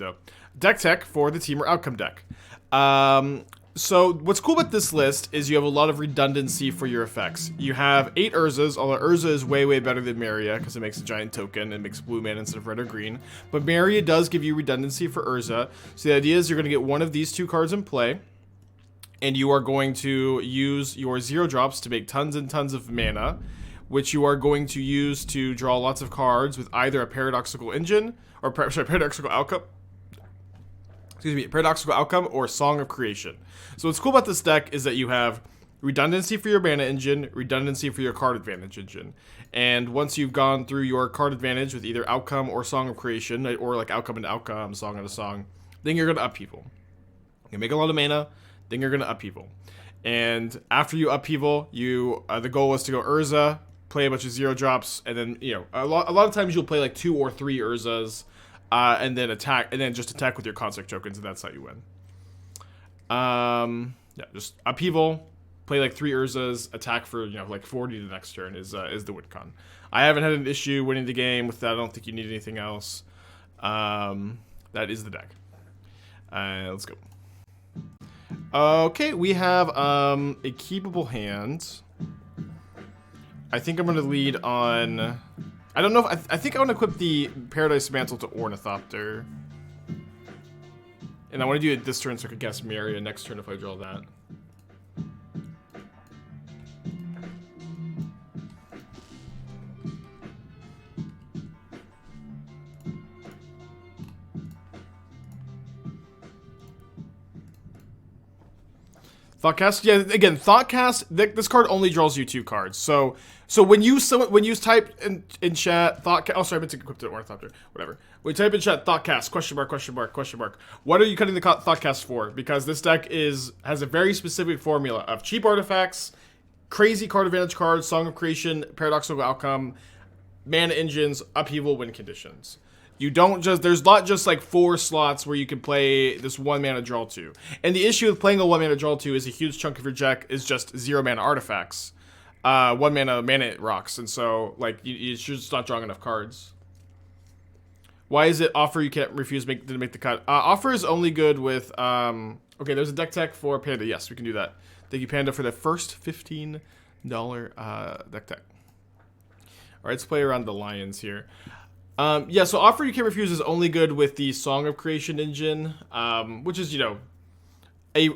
though. Deck tech for the Temur Outcome deck. So what's cool about this list is you have a lot of redundancy for your effects. You have 8 Urzas, although Urza is way, way better than Meria because it makes a giant token and makes blue mana instead of red or green. But Meria does give you redundancy for Urza. So the idea is you're going to get one of these 2 cards in play, and you are going to use your 0-drops to make tons and tons of mana, which you are going to use to draw lots of cards with either a Paradoxical Engine, or Paradoxical Outcome. Excuse me, Paradoxical Outcome or Song of Creation. So what's cool about this deck is that you have redundancy for your mana engine, redundancy for your card advantage engine. And once you've gone through your card advantage with either Outcome or Song of Creation, or like Outcome and Outcome, Song and a Song, then you're going to Upheaval. You make a lot of mana, then you're going to Upheaval. And after you Upheaval, the goal is to go Urza, play a bunch of 0-drops, and then, a lot of times you'll play like 2 or 3 Urzas, and then just attack with your construct tokens, and that's how you win. Yeah, just Upheaval, play like 3 Urzas, attack for like 40 the next turn is the win con. I haven't had an issue winning the game with that. I don't think you need anything else. That is the deck. Let's go. Okay, we have a keepable hand. I think I'm going to lead on... I don't know if... I think I want to equip the Paradise Mantle to Ornithopter. And I want to do it this turn so I can cast Meria next turn if I draw that. Thoughtcast, yeah. Again, Thoughtcast. This card only draws you 2 cards. So when you type in chat Thoughtcast. Oh, sorry, I meant to equip the Ornithopter. Whatever. When you type in chat Thoughtcast question mark question mark question mark. What are you cutting the Thoughtcast for? Because this deck has a very specific formula of cheap artifacts, crazy card advantage cards, Song of Creation, Paradoxical Outcome, mana engines, Upheaval, win conditions. You don't there's not just like 4 slots where you can play this 1 mana draw 2. And the issue with playing a 1 mana draw 2 is a huge chunk of your deck is just 0 mana artifacts. 1 mana rocks. And so, like, it's just not drawing enough cards. Why is it offer you can't refuse to make the cut? Offer is only good with, okay, there's a deck tech for Panda. Yes, we can do that. Thank you, Panda, for the first $15 deck tech. All right, let's play around the lions here. Yeah, so Offer You Can't Refuse is only good with the Song of Creation engine, which is, a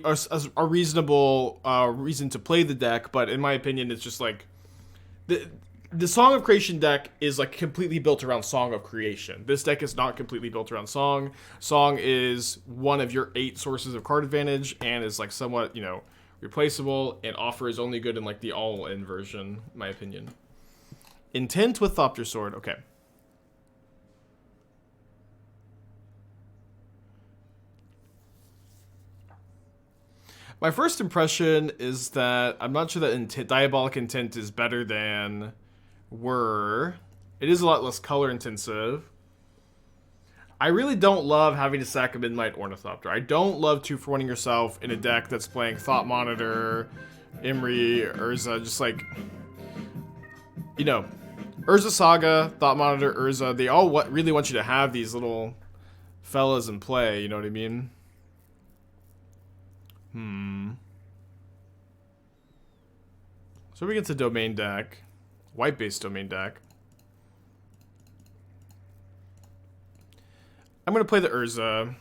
reasonable reason to play the deck, but in my opinion, it's just like, the Song of Creation deck is like completely built around Song of Creation. This deck is not completely built around Song. Song is one of your 8 sources of card advantage, and is like somewhat, replaceable, and Offer is only good in like the all-in version, in my opinion. Intent with Thopter Sword, okay. My first impression is that I'm not sure that Diabolic Intent is better than Whir. It is a lot less color intensive. I really don't love having to sack a Midnight Ornithopter. I don't love 2-for-1ing yourself in a deck that's playing Thought Monitor, Imri, Urza, just like, Urza Saga, Thought Monitor, Urza, they all really want you to have these little fellas in play, you know what I mean? So we get to domain deck. White-based domain deck. I'm going to play the Urza.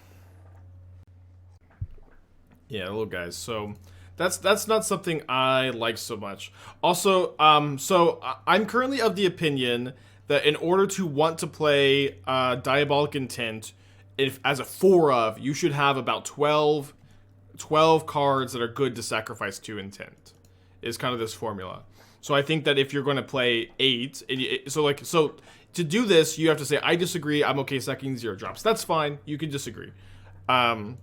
Yeah, little guys. So that's not something I like so much. Also, so I'm currently of the opinion that in order to want to play Diabolic Intent, as a 4-of, you should have about 12 cards that are good to sacrifice to Intent, is kind of this formula. So I think that if you're going to play 8, so to do this, you have to say, I disagree, I'm okay sacking 0-drops. That's fine, you can disagree. That's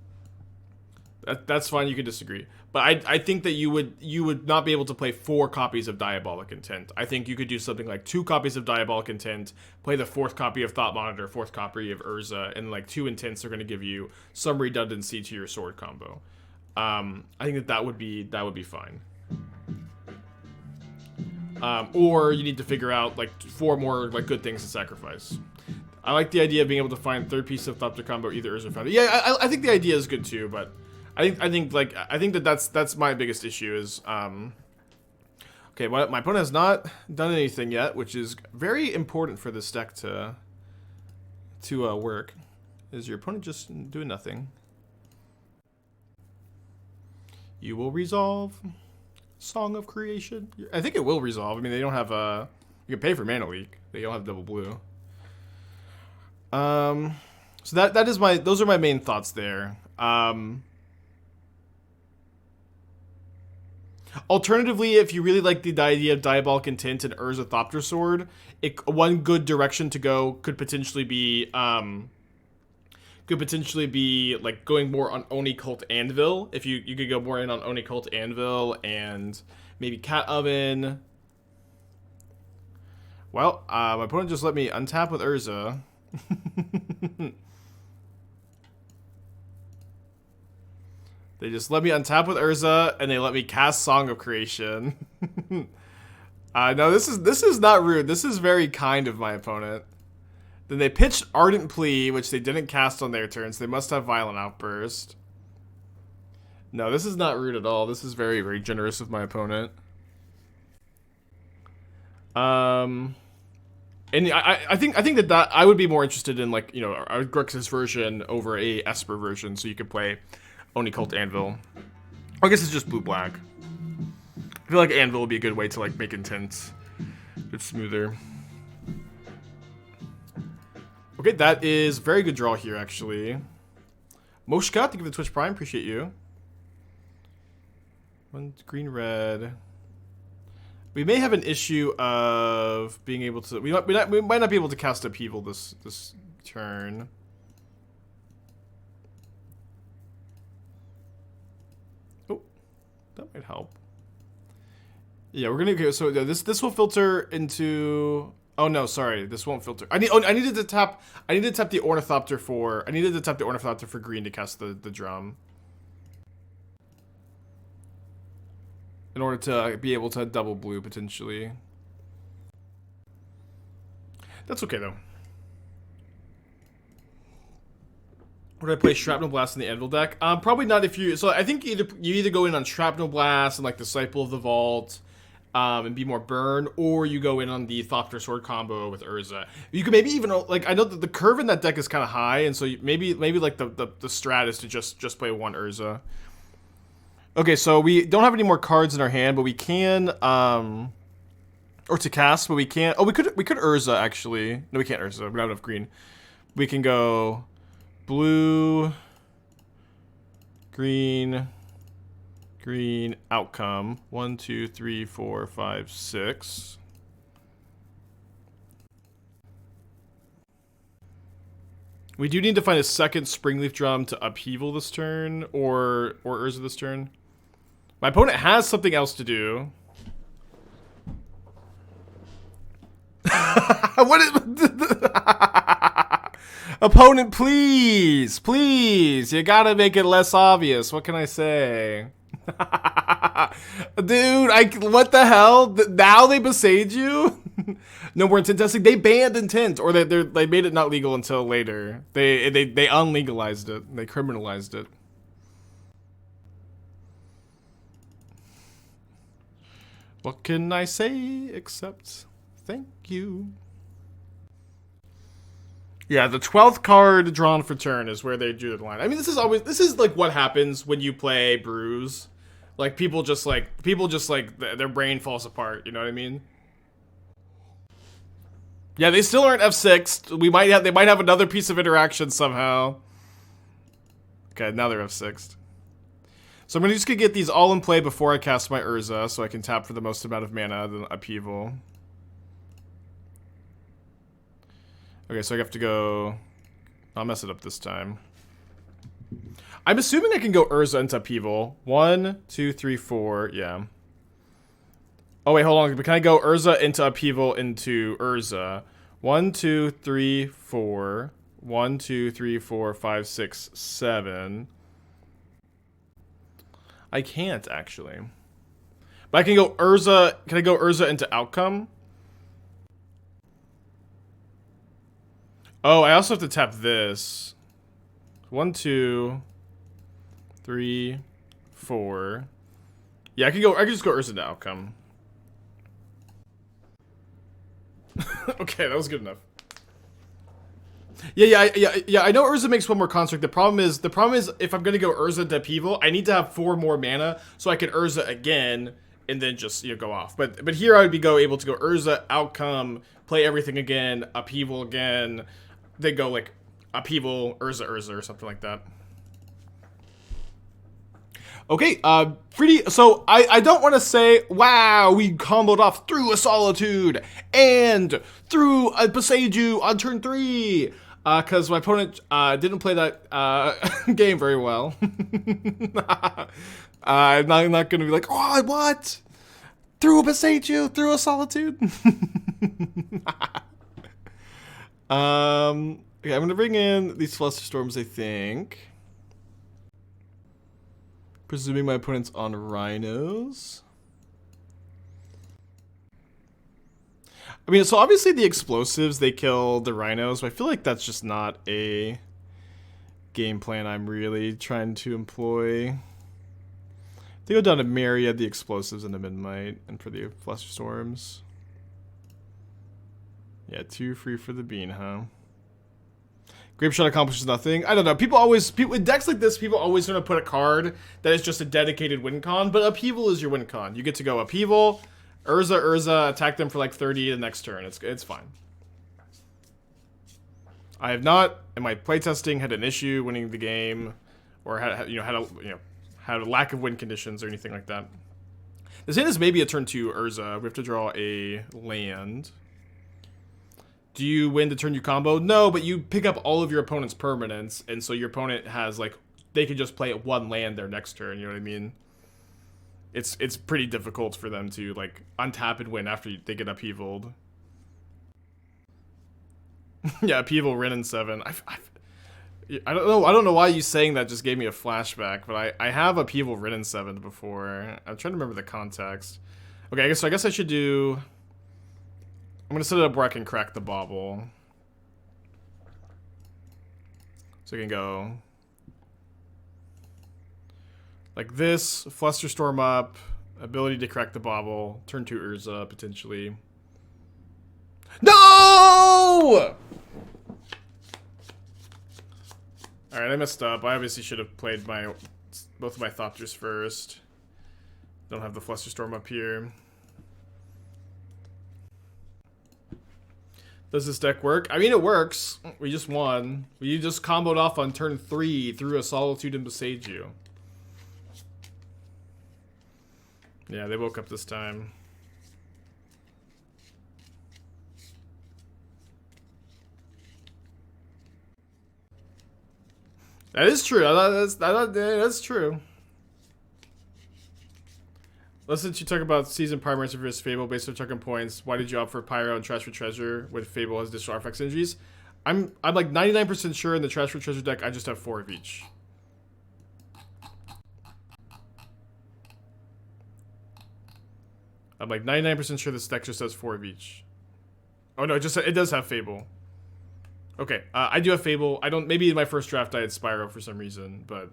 fine, you can disagree. But I think that you would not be able to play 4 copies of Diabolic Intent. I think you could do something like 2 copies of Diabolic Intent, play the 4th copy of Thought Monitor, 4th copy of Urza, and like 2 Intents are going to give you some redundancy to your sword combo. I think that would be fine. Or you need to figure out like 4 more like good things to sacrifice. I like the idea of being able to find third piece of Thopter combo, either Urza or Founder. Yeah, I think the idea is good too, but I think that's my biggest issue is okay. Well, my opponent has not done anything yet, which is very important for this deck to work. Is your opponent just doing nothing? You will resolve. Song of Creation. I think it will resolve. I mean, they don't have a. You can pay for mana leak. They don't have double blue. So that is my. Those are my main thoughts there. Alternatively, if you really like the idea of Diabolic Intent and Urza Thopter Sword, one good direction to go could potentially be like going more on Oni Cult Anvil. If you could go more in on Oni Cult Anvil and maybe Cat Oven. Well, my opponent just let me untap with Urza. They just let me untap with Urza, and they let me cast Song of Creation. No, this is not rude. This is very kind of my opponent. Then they pitched Ardent Plea, which they didn't cast on their turns. So they must have Violent Outburst. No, this is not rude at all. This is very, very generous of my opponent. And I think that I would be more interested in, like, you know, a Grixis version over a Esper version, so you could play Oni Cult Anvil. I guess it's just blue-black. I feel like Anvil would be a good way to, like, make Intent a bit smoother. Okay, that is very good draw here, actually. Moshka, thank you for the Twitch Prime. Appreciate you. One green, red. We may have an issue of being able to. We might not be able to cast Upheaval this turn. Oh, that might help. Yeah, we're gonna go. So this will filter into. Oh no, sorry, this won't filter. I needed to tap the Ornithopter for. I needed to tap the Ornithopter for green to cast the drum. In order to be able to double blue, potentially. That's okay, though. Would I play Shrapnel Blast in the Anvil deck? Probably not if you... So I think you either go in on Shrapnel Blast and, like, Disciple of the Vault, and be more burn, or you go in on the Thopter Sword combo with Urza. You could maybe even... Like, I know that the curve in that deck is kind of high, and so maybe like, the strat is to just play one Urza. Okay, so we don't have any more cards in our hand, but we can, or to cast, but we can't. Oh, we could Urza, actually. No, we can't Urza. We don't have enough green. We can go blue, green, green, outcome. 1, 2, 3, 4, 5, 6. We do need to find a second Springleaf Drum to Upheaval this turn, or Urza this turn. My opponent has something else to do. What is... Opponent, please! Please! You gotta make it less obvious. What can I say? Dude, what the hell? Now they Boseiju? No more intent testing. They banned intent, or they made it not legal until later. They unlegalized it. They criminalized it. What can I say except thank you? Yeah, the 12th card drawn for turn is where they drew the line. I mean, this is like what happens when you play Brews. Like people just like their brain falls apart, you know what I mean? Yeah, they still aren't F6. They might have another piece of interaction somehow. Okay, now they're F6. So I'm just gonna get these all in play before I cast my Urza, so I can tap for the most amount of mana, then Upheaval. Okay, so I have to go... I'll mess it up this time. I'm assuming I can go Urza into Upheaval. 1, 2, 3, 4, yeah. Oh wait, hold on, but can I go Urza into Upheaval into Urza? 1, 2, 3, 4. 1, 2, 3, 4, 5, 6, 7. I can't, actually. But I can go Urza... Can I go Urza into Outcome? Oh, I also have to tap this. 1, 2, 3, 4. Yeah, I could just go Urza to Outcome. Okay, that was good enough. Yeah. I know Urza makes one more construct. The problem is if I'm gonna go Urza to Upheaval, I need to have 4 more mana so I can Urza again and then just go off. But here I would be able to go Urza, Outcome, play everything again, Upheaval again, then go like Upheaval, Urza, or something like that. Okay, so I don't want to say, wow, we comboed off through a Solitude and through a Boseiju on turn 3, because my opponent didn't play that game very well. I'm not going to be like, oh, what? Through a Boseiju, through a Solitude? Okay, I'm going to bring in these Flusterstorms, I think. Presuming my opponent's on Rhinos. I mean, so obviously the explosives, they kill the Rhinos, but I feel like that's just not a game plan I'm really trying to employ. They go down to Meria, the explosives, and the Memnite, and for the Flusterstorms. Yeah, 2 free for the bean, huh? Grape Shot accomplishes nothing. I don't know. With decks like this, people always want to put a card that is just a dedicated win con, but Upheaval is your win con. You get to go Upheaval, Urza, attack them for like 30 the next turn. It's fine. I have not, in my playtesting, had an issue winning the game, or had a lack of win conditions or anything like that. This hand is maybe a turn 2 Urza. We have to draw a land. Do you win the turn you combo? No, but you pick up all of your opponent's permanents, and so your opponent has, like, they can just play 1 land their next turn, you know what I mean? It's pretty difficult for them to, like, untap and win after they get Upheavaled. Yeah, Upheaval, Rin, and 7. I don't know why you saying that just gave me a flashback, but I have Upheaval, Rin, and 7 before. I'm trying to remember the context. Okay, I guess I should do... I'm gonna set it up where I can crack the Bauble. So I can go like this, Flusterstorm up, ability to crack the Bauble, turn 2 Urza, potentially. No! Alright, I messed up. I obviously should have played both of my Thopters first. Don't have the Flusterstorm up here. Does this deck work? I mean, it works. We just won. We just comboed off on turn 3 through a Solitude and Boseiju. Yeah, they woke up this time. That is true. That's true. Listen, you talk about season primaries versus Fable based on token points. Why did you opt for Pyro and Trash for Treasure when Fable has additional artifact synergies? I'm like 99% sure in the Trash for Treasure deck I just have 4 of each. I'm like 99% sure this deck just has 4 of each. Oh no, it does have Fable. Okay, I do have Fable. Maybe in my first draft I had Spyro for some reason, but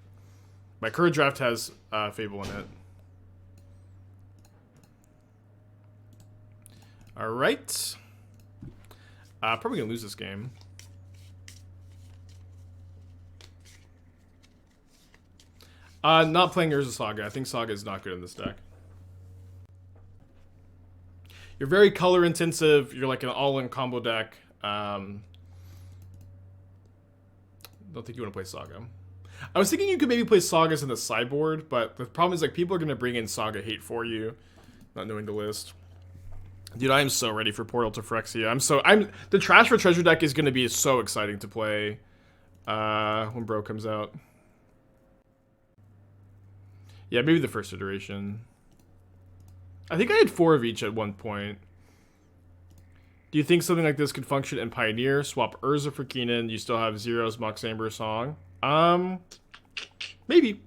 my current draft has Fable in it. Alright. Probably gonna lose this game. Not playing Urza Saga. I think Saga is not good in this deck. You're very color intensive. You're like an all-in combo deck. Don't think you want to play Saga. I was thinking you could maybe play Sagas in the sideboard, but the problem is like people are gonna bring in Saga hate for you, not knowing the list. Dude, I am so ready for Portal to Phyrexia. The Trash for Treasure deck is gonna be so exciting to play when Bro comes out. Yeah, maybe the first iteration. I think I had 4 of each at one point. Do you think something like this could function in Pioneer? Swap Urza for Keenan. You still have Zero's Mox Amber Song. Maybe.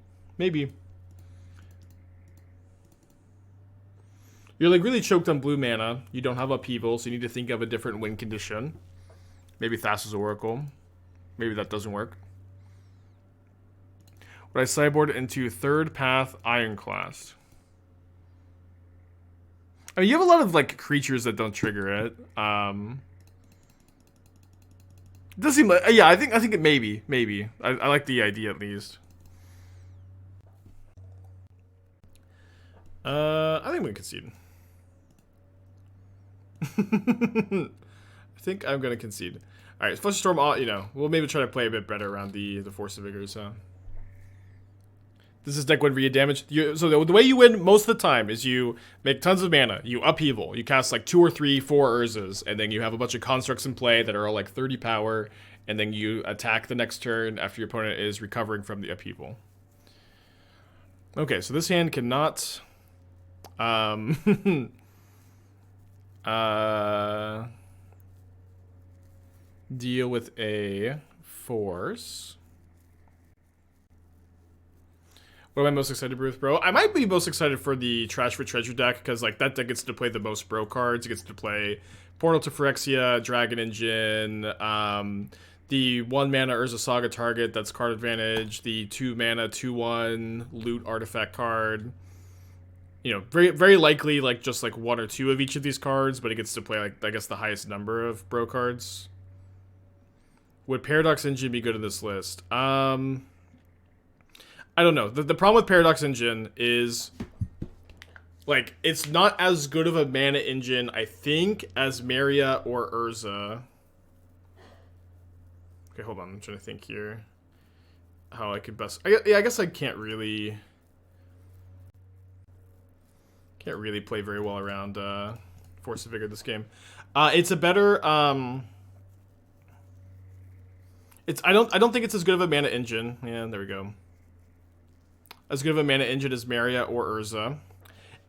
You're like really choked on blue mana. You don't have Upheaval, so you need to think of a different win condition. Maybe Thassa's Oracle. Maybe that doesn't work. Would I sideboard into third path Ironclast? I mean, you have a lot of like creatures that don't trigger it. It does seem like, yeah, I think it maybe. I like the idea at least. I think we can concede. I think I'm gonna concede. All right, Flusterstorm. You know, we'll maybe try to play a bit better around the Force of Vigors. This is deck win via damage. So the way you win most of the time is you make tons of mana, you upheaval, you cast like 2 or 3, 4 Urzas, and then you have a bunch of constructs in play that are all like 30 power, and then you attack the next turn after your opponent is recovering from the upheaval. Okay, so this hand cannot deal with a force. What am I most excited for with Bro? I might be most excited for the Trash for Treasure deck, because like that deck gets to play the most Bro cards. It gets to play Portal to Phyrexia, Dragon Engine, the 1 mana Urza Saga target, that's card advantage, the 2 mana 2/1 loot artifact card. You know, very likely like just like 1 or 2 of each of these cards, but it gets to play like I guess the highest number of Bro cards. Would Paradox Engine be good in this list? I don't know. The problem with Paradox Engine is, like, it's not as good of a mana engine, I think, as Meria or Urza. Okay, hold on. I'm trying to think here how I could best... I guess I can't really play very well around Force of Vigor this game. It's a better... I don't think it's as good of a mana engine. Yeah, there we go. As good of a mana engine as Meria or Urza.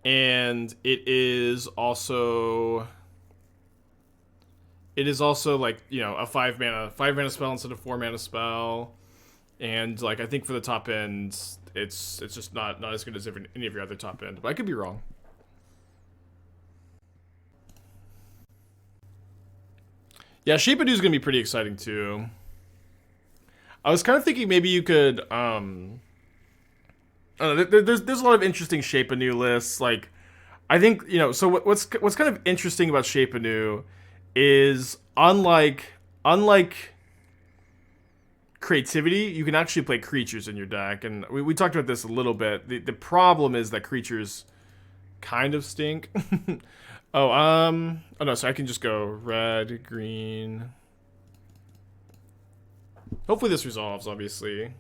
And it is also like, you know, a 5 mana spell instead of 4 mana spell. And like I think for the top end it's just not as good as any of your other top end. But I could be wrong. Yeah, Shape of New is gonna be pretty exciting too. I was kind of thinking maybe you could I don't know, there's a lot of interesting Shape of New lists. Like, I think, you know, so what's kind of interesting about Shape of New is unlike creativity, you can actually play creatures in your deck, and we talked about this a little bit. The problem is that creatures kind of stink. Oh no, so I can just go red, green. Hopefully this resolves, obviously.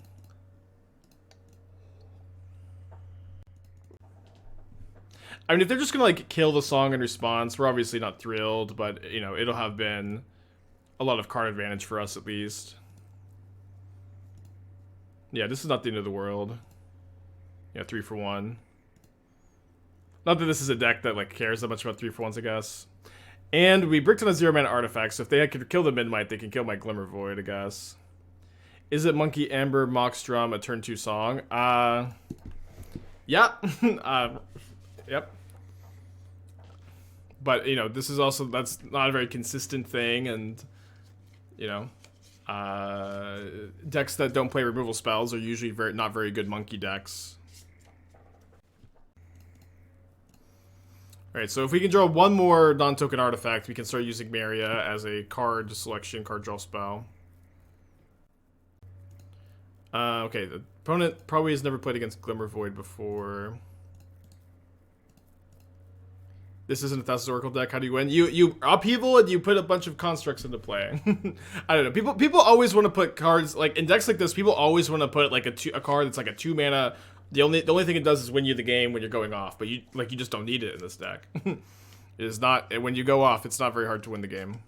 I mean, if they're just gonna like kill the song in response, we're obviously not thrilled, but you know, it'll have been a lot of card advantage for us at least. Yeah, this is not the end of the world. Yeah, 3 for 1. Not that this is a deck that like cares that much about 3 for 1s, I guess. And we bricked on a 0 mana artifact, so if they could kill the Memnite, they can kill my Glimmervoid, I guess. Is it Monkey Amber Mox Drum a turn 2 song? Yeah. Yep. But, you know, this is also, that's not a very consistent thing, and, you know, decks that don't play removal spells are usually not very good monkey decks. Alright, so if we can draw 1 more non-token artifact, we can start using Meria as a card selection, card draw spell. Okay, the opponent probably has never played against Glimmervoid before. This isn't a Thassa's Oracle deck. How do you win? You upheaval and you put a bunch of constructs into play. I don't know. People always want to put cards like in decks like this. People always want to put like a card that's like a 2 mana. The only thing it does is win you the game when you're going off. But you just don't need it in this deck. It is not, when you go off, it's not very hard to win the game.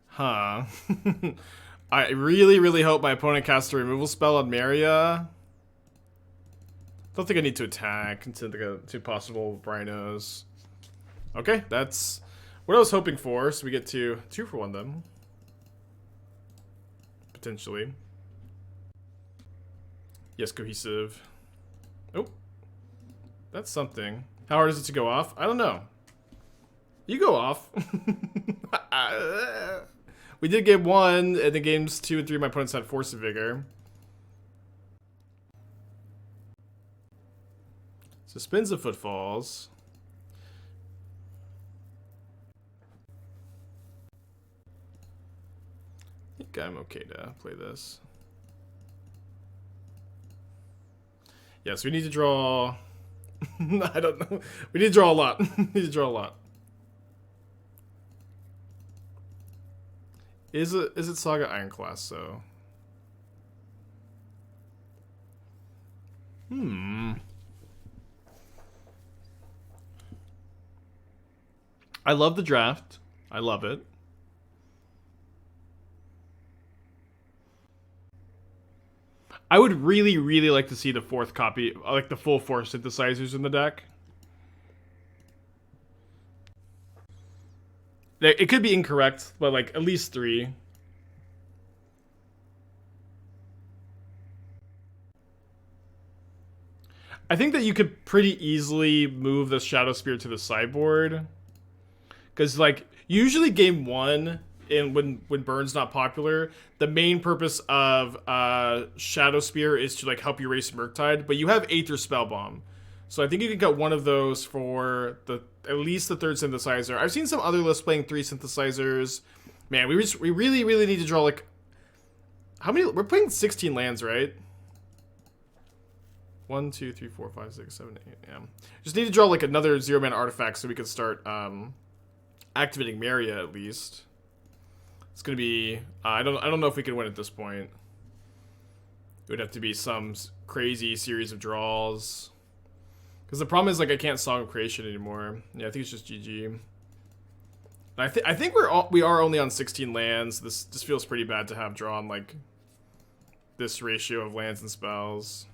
Huh. I really hope my opponent casts a removal spell on Meria. Don't think I need to attack into the 2 possible Rhinos. Okay, that's what I was hoping for. So we get to 2 for 1 then. Potentially. Yes, cohesive. Oh. That's something. How hard is it to go off? I don't know. You go off. We did game 1, and the games 2 and 3, my opponents had Force of Vigor. So spins of Footfalls. I think I'm okay to play this. Yeah, so we need to draw... I don't know. We need to draw a lot. We need to draw a lot. Is it Saga Ironclass, so... I love the draft. I love it. I would really, really like to see the 4th copy, like the full 4 synthesizers in the deck. It could be incorrect, but like at least 3. I think that you could pretty easily move the Shadow Spear to the sideboard. Because, like, usually game 1, and when Burn's not popular, the main purpose of Shadow Spear is to, like, help you race Murktide, but you have Aether Spellbomb. So I think you can get one of those for at least the 3rd synthesizer. I've seen some other lists playing 3 synthesizers. Man, we really, really need to draw, like... How many... We're playing 16 lands, right? 1, 2, 3, 4, 5, 6, 7, 8, yeah. Just need to draw, like, another 0-mana artifact so we can start... activating Meria at least. It's gonna be I don't know if we can win at this point. It would have to be some crazy series of draws. Because the problem is, like, I can't Song of Creation anymore. Yeah, I think it's just GG. I think we are only on 16 lands. This feels pretty bad to have drawn like this ratio of lands and spells.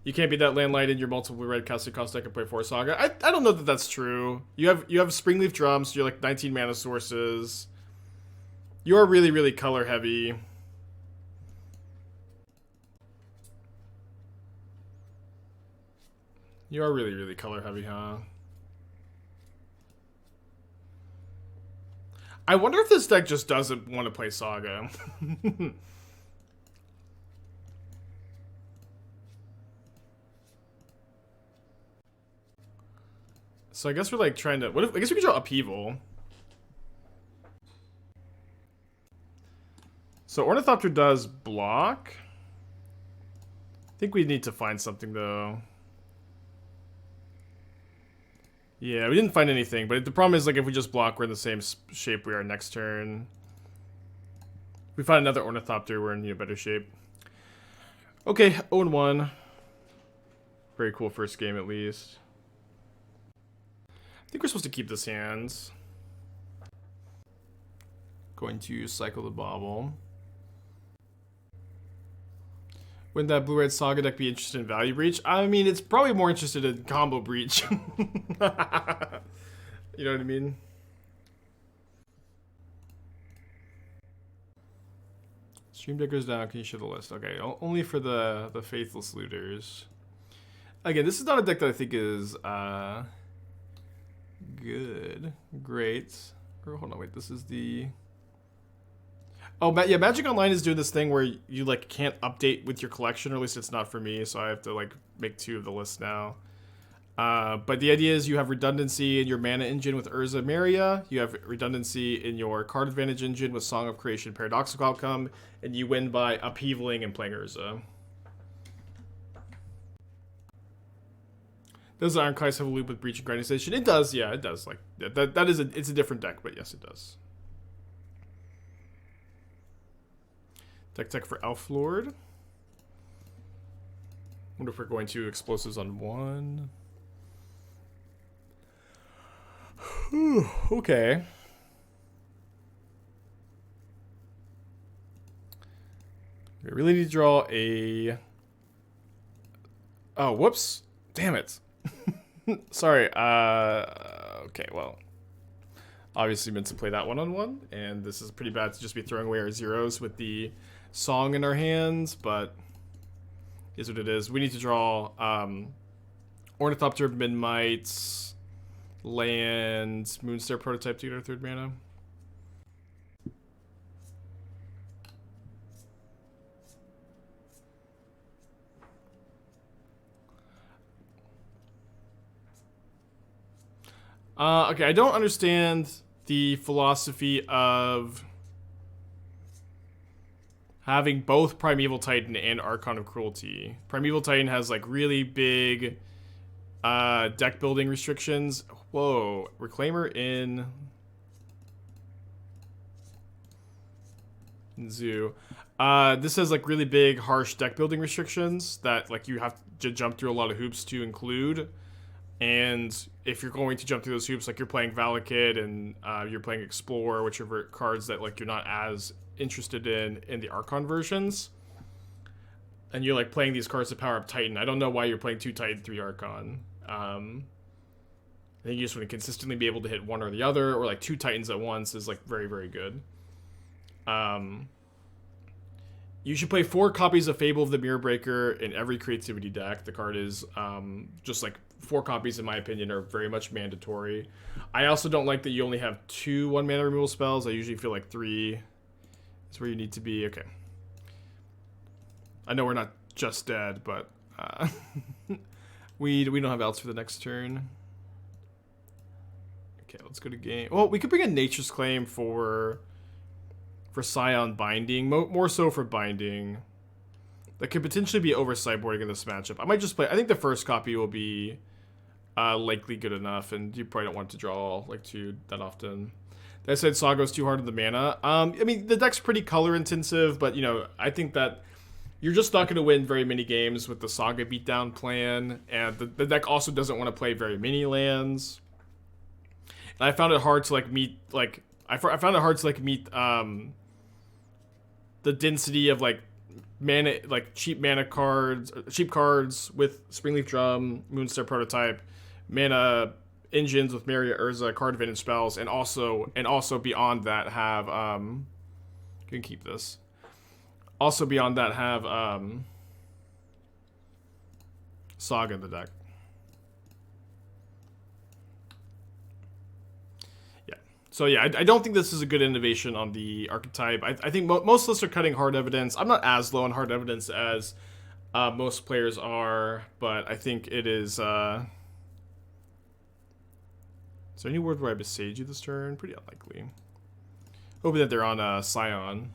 You can't beat that land light in your multiple red casting cost deck and play 4 Saga. I don't know that that's true. You have Springleaf Drum, so you're like 19 mana sources. You are really, really color heavy. You are really, really color heavy, huh? I wonder if this deck just doesn't want to play Saga. So I guess we're like trying to... I guess we could draw Upheaval. So Ornithopter does block. I think we need to find something though. Yeah, we didn't find anything, but the problem is, like, if we just block, we're in the same shape we are next turn. If we find another Ornithopter, we're in better shape. Okay, 0-1. Very cool first game at least. I think we're supposed to keep this hand. Going to cycle the Bauble. Wouldn't that blue-red Saga deck be interested in Value Breach? I mean, it's probably more interested in Combo Breach. You know what I mean? Stream deck goes down. Can you show the list? Okay, only for the Faithless Looters. Again, this is not a deck that I think is good. Great. Or, hold on, wait. This is the... Oh, yeah, Magic Online is doing this thing where you, like, can't update with your collection, or at least it's not for me, so I have to, like, make 2 of the list now. But the idea is you have redundancy in your mana engine with Urza Meria, you have redundancy in your card advantage engine with Song of Creation Paradoxical Outcome, and you win by upheavaling and playing Urza. Does Ironclass have a loop with Breach and Grinding Station? It does, yeah, it does. Like, that is it's a different deck, but yes, it does. Tech for Elf Lord. Wonder if we're going to explosives on 1. Okay. We really need to draw a... Oh, whoops. Damn it. Sorry. Okay, well. Obviously meant to play that 1-on-1, and this is pretty bad to just be throwing away our zeros with the song in our hands, but is what it is. We need to draw Ornithopter, Memnite, land Moonsnare Prototype to get our 3rd mana. Okay, I don't understand the philosophy of having both Primeval Titan and Archon of Cruelty. Primeval Titan has like really big deck building restrictions. Whoa, Reclaimer in Zoo. This has like really big, harsh deck building restrictions that like you have to jump through a lot of hoops to include. And if you're going to jump through those hoops, like you're playing Valakid and you're playing Explore, which are cards that like you're not as interested in the Archon versions, and you're like playing these cards to power up Titan. I don't know why you're playing 2 Titan, 3 Archon. I think you just want to consistently be able to hit one or the other, or like 2 Titans at once is like very, very good. You should play 4 copies of Fable of the Mirror Breaker in every creativity deck. The card is just like 4 copies, in my opinion, are very much mandatory. I also don't like that you only have 2 1-mana removal spells. I usually feel like 3 is where you need to be. Okay. I know we're not just dead, but we don't have outs for the next turn. Okay, let's go to game. Well, we could bring in Nature's Claim for Scion Binding, more so for Binding. That could potentially be over sideboarding in this matchup. I might just play. I think the first copy will be likely good enough, and you probably don't want to draw like 2 that often. That said, Saga's too hard on the mana. I mean, the deck's pretty color intensive, but you know, I think that you're just not going to win very many games with the Saga beatdown plan, and the deck also doesn't want to play very many lands. And I found it hard to like meet like I found it hard to like meet the density of like mana, like cheap cards with Springleaf Drum, Moonsnare Prototype, mana engines with Meria, Urza, card advantage spells, and also beyond that have you can keep this. Also beyond that have Saga in the deck. So yeah, I don't think this is a good innovation on the archetype. I think most lists are cutting hard evidence. I'm not as low on hard evidence as most players are, but I think it is... Is there any word where I Boseiju this turn? Pretty unlikely. Hoping that they're on Scion.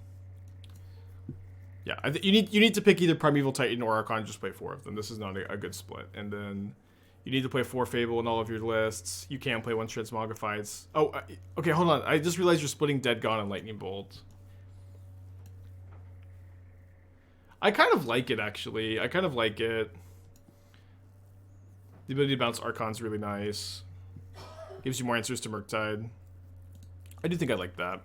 Yeah, you need to pick either Primeval Titan or Archon. Just play 4 of them. This is not a good split. And then... You need to play 4 Fable in all of your lists. You can play 1 Transmogrifieds. Oh, okay, hold on. I just realized you're splitting Dead Gone and Lightning Bolt. I kind of like it, actually. I kind of like it. The ability to bounce Archon's really nice. Gives you more answers to Murktide. I do think I like that.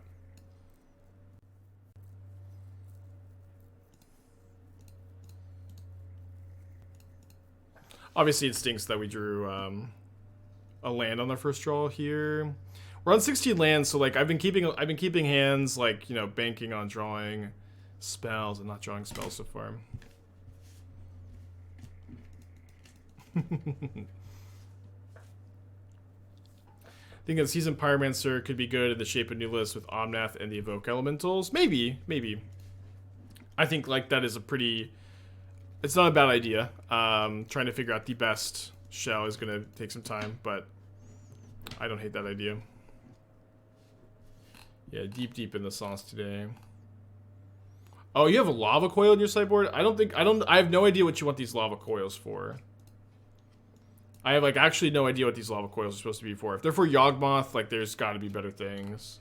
Obviously, it stinks that we drew a land on our first draw here. We're on 16 lands, so like I've been keeping hands like, you know, banking on drawing spells and not drawing spells so far. I think that Seasoned Pyromancer could be good in the Shape of New list with Omnath and the Evoke Elementals. Maybe. I think like that is a pretty... It's not a bad idea. Trying to figure out the best shell is going to take some time, but I don't hate that idea. Yeah, deep in the sauce today. Oh, you have a lava coil in your sideboard? I have no idea what you want these lava coils for. I have like actually no idea what these lava coils are supposed to be for. If they're for Yawgmoth, like there's got to be better things.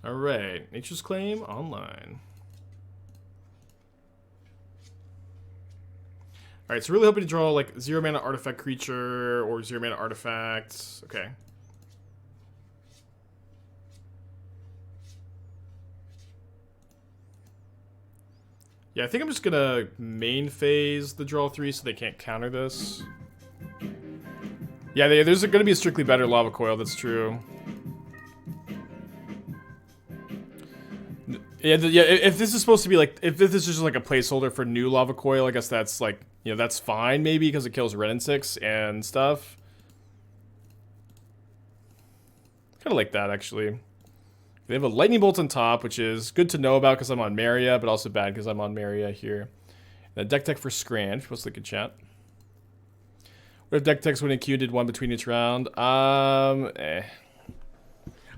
All right, Nature's Claim online. Alright, so really hoping to draw like 0 mana artifact creature or 0 mana artifacts. Okay. Yeah, I think I'm just gonna main phase the draw 3 so they can't counter this. Yeah, there's gonna be a strictly better lava coil, that's true. Yeah, if this is supposed to be like, if this is just like a placeholder for new lava coil, I guess that's like, you know, that's fine maybe because it kills red and 6 and stuff. Kind of like that, actually. They have a lightning bolt on top, which is good to know about because I'm on Meria, but also bad because I'm on Meria here. And a deck tech for Scran. Supposed to look at chat. What if deck techs when a Q did one between each round?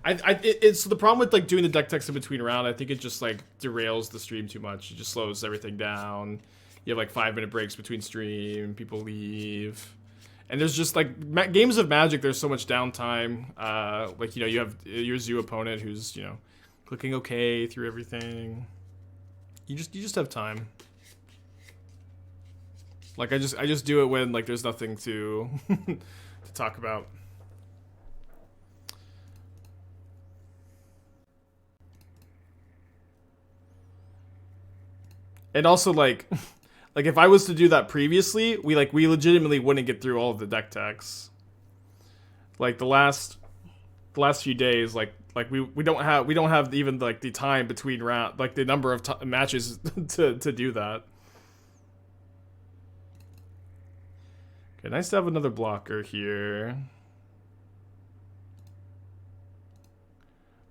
It's the problem with like doing the deck techs in between round. I think it just like derails the stream too much. It just slows everything down. You have like 5-minute breaks between stream. People leave. And there's just like games of Magic. There's so much downtime. Like, you know, you have your zoo opponent who's, you know, clicking OK through everything. You just have time. Like I just do it when like there's nothing to to talk about. And also like like if I was to do that previously, we legitimately wouldn't get through all of the deck techs. Like the last few days, like we don't have even like the time between round, like the number of matches to do that. Okay, nice to have another blocker here.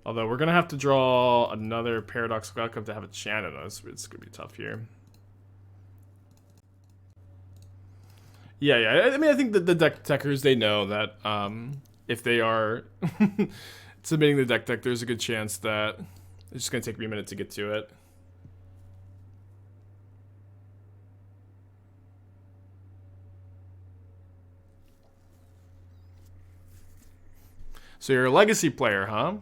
Although we're gonna have to draw another Paradoxical Outcome to have a chant on us. It's gonna be tough here. Yeah. I mean, I think that the deck techers, they know that if they are submitting the deck tech, there's a good chance that it's just gonna take me a minute to get to it. So you're a legacy player, huh?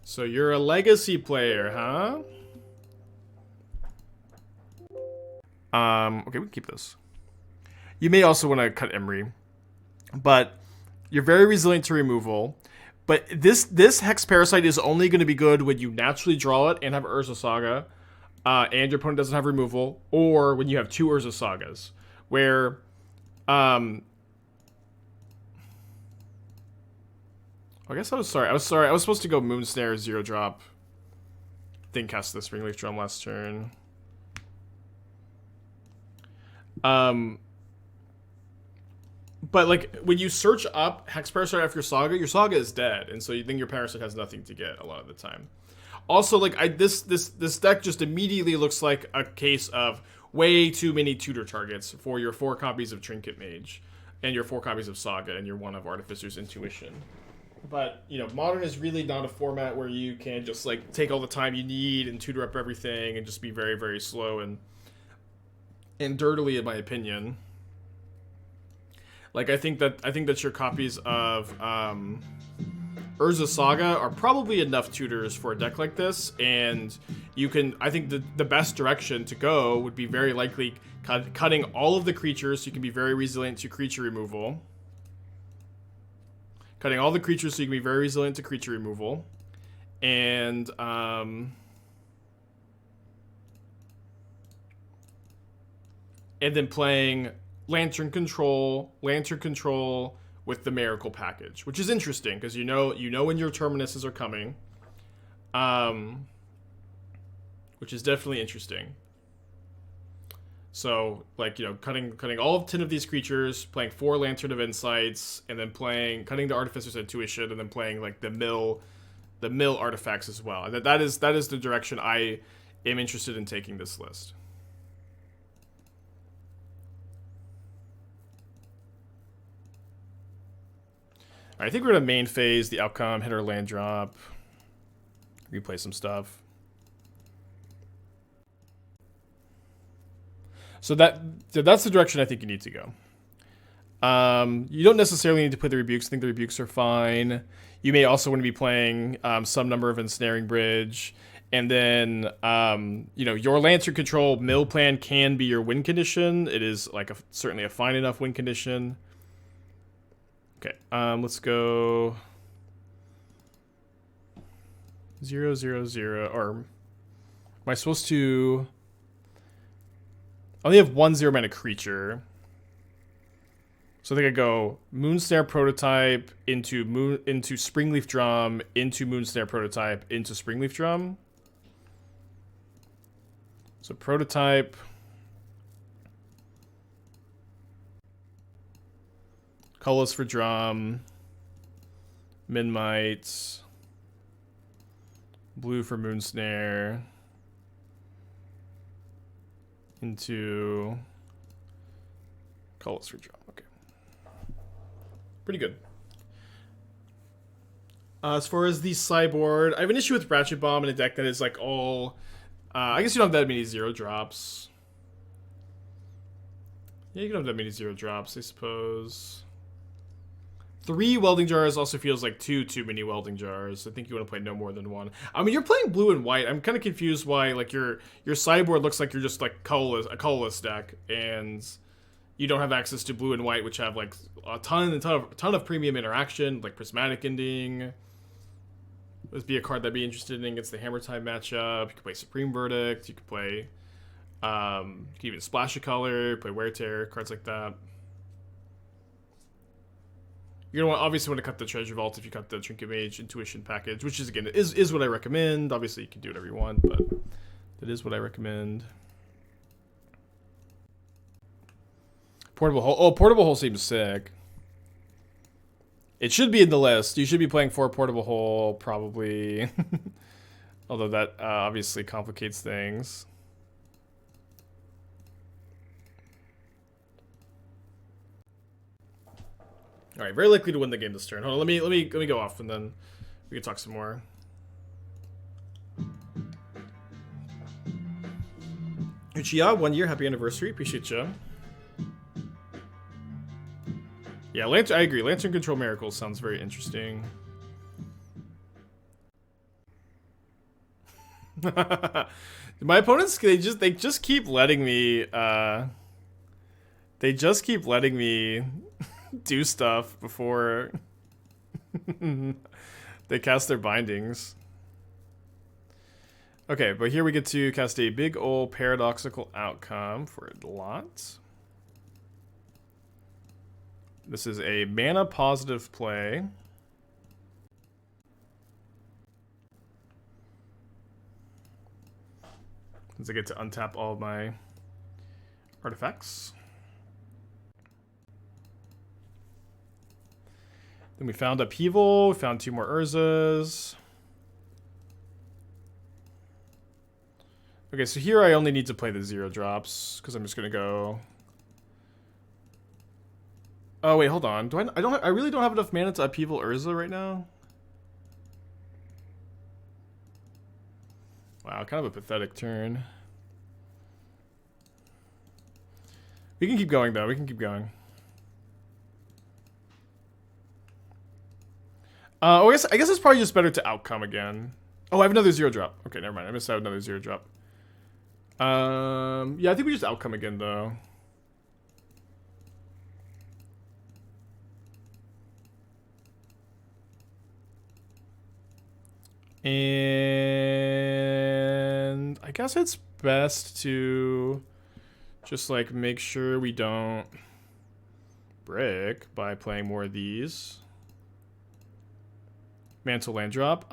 So you're a legacy player, huh? Okay, we can keep this. You may also want to cut Emery, but you're very resilient to removal. But this Hex Parasite is only going to be good when you naturally draw it and have Urza Saga, and your opponent doesn't have removal, or when you have 2 Urza Sagas, where I guess I was sorry. I was supposed to go Moonsnare 0-drop. Didn't cast the Springleaf Drum last turn. But like when you search up Hex Parasite after your Saga is dead, and so you think your Parasite has nothing to get a lot of the time. Also, like this deck just immediately looks like a case of way too many tutor targets for your 4 copies of Trinket Mage, and your 4 copies of Saga, and your 1 of Artificer's Intuition. But, you know, Modern is really not a format where you can just, like, take all the time you need and tutor up everything and just be very, very slow and dirtily, in my opinion. Like, I think that your copies of Urza Saga are probably enough tutors for a deck like this, and you can, I think the best direction to go would be very likely cutting all of the creatures so you can be very resilient to creature removal. Cutting all the creatures so you can be very resilient to creature removal. And then playing Lantern Control with the Miracle package, which is interesting because you know when your Terminuses are coming, which is definitely interesting. So, like, you know, cutting all of 10 of these creatures, playing 4 Lantern of Insights, and then cutting the Artificer's Intuition, and then playing like the mill artifacts as well. And that is the direction I am interested in taking this list. I think we're gonna main phase the outcome, hit our land drop, replay some stuff. So that's the direction I think you need to go. You don't necessarily need to play the rebukes. I think the rebukes are fine. You may also want to be playing some number of Ensnaring Bridge, and then you know, your Lantern Control mill plan can be your win condition. It is like certainly a fine enough win condition. Okay, let's go 0, 0, 0. Or am I supposed to? I only have 1 0-mana creature. So I think I go Moonsnare Prototype into Springleaf Drum, into Moonsnare Prototype, into Springleaf Drum. So Prototype. Colorless for Drum. Memnite. Blue for Moonsnare. Into colorless for Drum. Okay. Pretty good. As far as the sideboard, I have an issue with Ratchet Bomb in a deck that is like all... I guess you don't have that many 0-drops. Yeah, you don't have that many 0-drops, I suppose. 3 welding jars also feels like too many welding jars. I think you want to play no more than 1. I mean, you're playing blue and white. I'm kind of confused why like your sideboard looks like you're just like a colorless deck, and you don't have access to blue and white, which have like a ton of premium interaction, like Prismatic Ending. This be a card that'd be interested in against the Hammer Time matchup. You could play Supreme Verdict. You could play, you could even Splash of Color, play Wear Tear, cards like that. You're gonna obviously want to cut the Treasure Vault if you cut the Trinket Mage Intuition package, which is again is what I recommend. Obviously, you can do whatever you want, but that is what I recommend. Portable Hole. Oh, Portable Hole seems sick. It should be in the list. You should be playing 4 Portable Hole, probably. Although that obviously complicates things. All right, very likely to win the game this turn. Hold on, let me go off, and then we can talk some more. Uchiya, 1 year, happy anniversary. Appreciate you. Yeah, I agree. Lantern Control Miracles sounds very interesting. My opponents, they just keep letting me do stuff before they cast their bindings. Okay, but here we get to cast a big ol' Paradoxical Outcome for a lot. This is a mana positive play. Since I get to untap all of my artifacts. Then we found Upheaval, we found 2 more Urzas. Okay, so here I only need to play the 0-drops, because I'm just gonna go... Oh wait, hold on. I really don't have enough mana to Upheaval Urza right now? Wow, kind of a pathetic turn. We can keep going though, we can keep going. I guess it's probably just better to outcome again. Oh, I have another 0-drop. Okay, never mind. I missed out another 0-drop. Yeah, I think we just outcome again though. And I guess it's best to just like make sure we don't brick by playing more of these. Mantle land drop.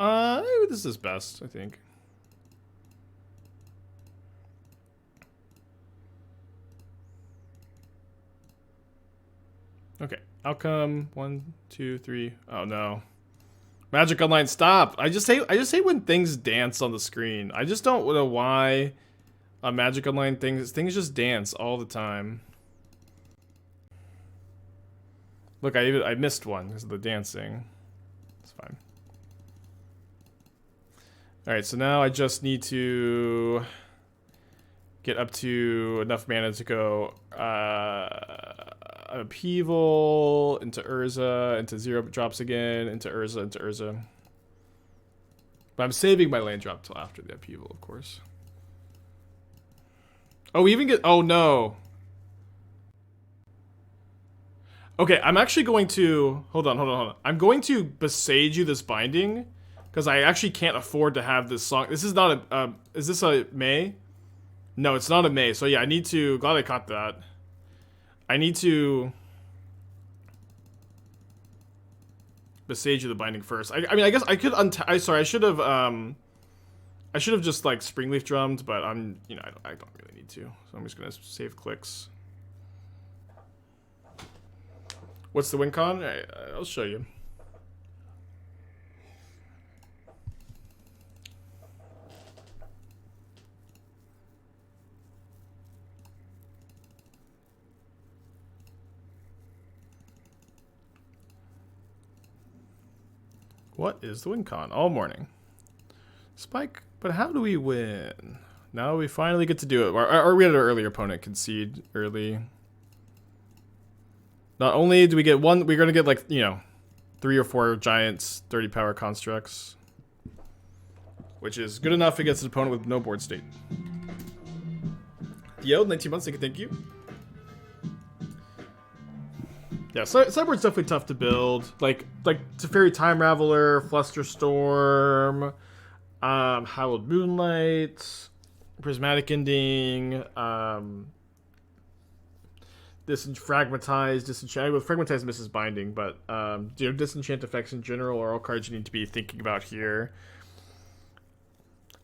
This is best, I think. Okay, outcome 1, 2, 3. Oh no. Magic Online, stop! I just hate when things dance on the screen. I just don't know why Magic Online things just dance all the time. Look, I missed one because of the dancing. It's fine. Alright, so now I just need to get up to enough mana to go Upheaval, into Urza, into 0-drops again, into Urza, into Urza. But I'm saving my land drop till after the Upheaval, of course. Oh, we even get... Oh, no. Okay, I'm actually going to... Hold on. I'm going to Boseiju this binding, because I actually can't afford to have this song. This is not a... is this a May? No, it's not a May. So yeah, I need to... Glad I caught that. I need to Boseiju the binding first. I mean, I guess I could sorry, I should have I should have just like Springleaf drummed, but I'm, you know, I don't really need to. So I'm just gonna save clicks. What's the win con? I'll show you. What is the win con? All morning. Spike, but how do we win? Now we finally get to do it. Or we had our earlier opponent concede early. Not only do we get one, we're going to get like, you know, 3 or 4 giants, 30 power constructs. Which is good enough against an opponent with no board state. Yo, 19 months, thank you. Yeah, sideboard's definitely tough to build. Like Teferi Time Raveler, Flusterstorm, Hallowed Moonlight, Prismatic Ending, Disenchant. Well, Fragmatize misses Binding, but you know, Disenchant effects in general are all cards you need to be thinking about here.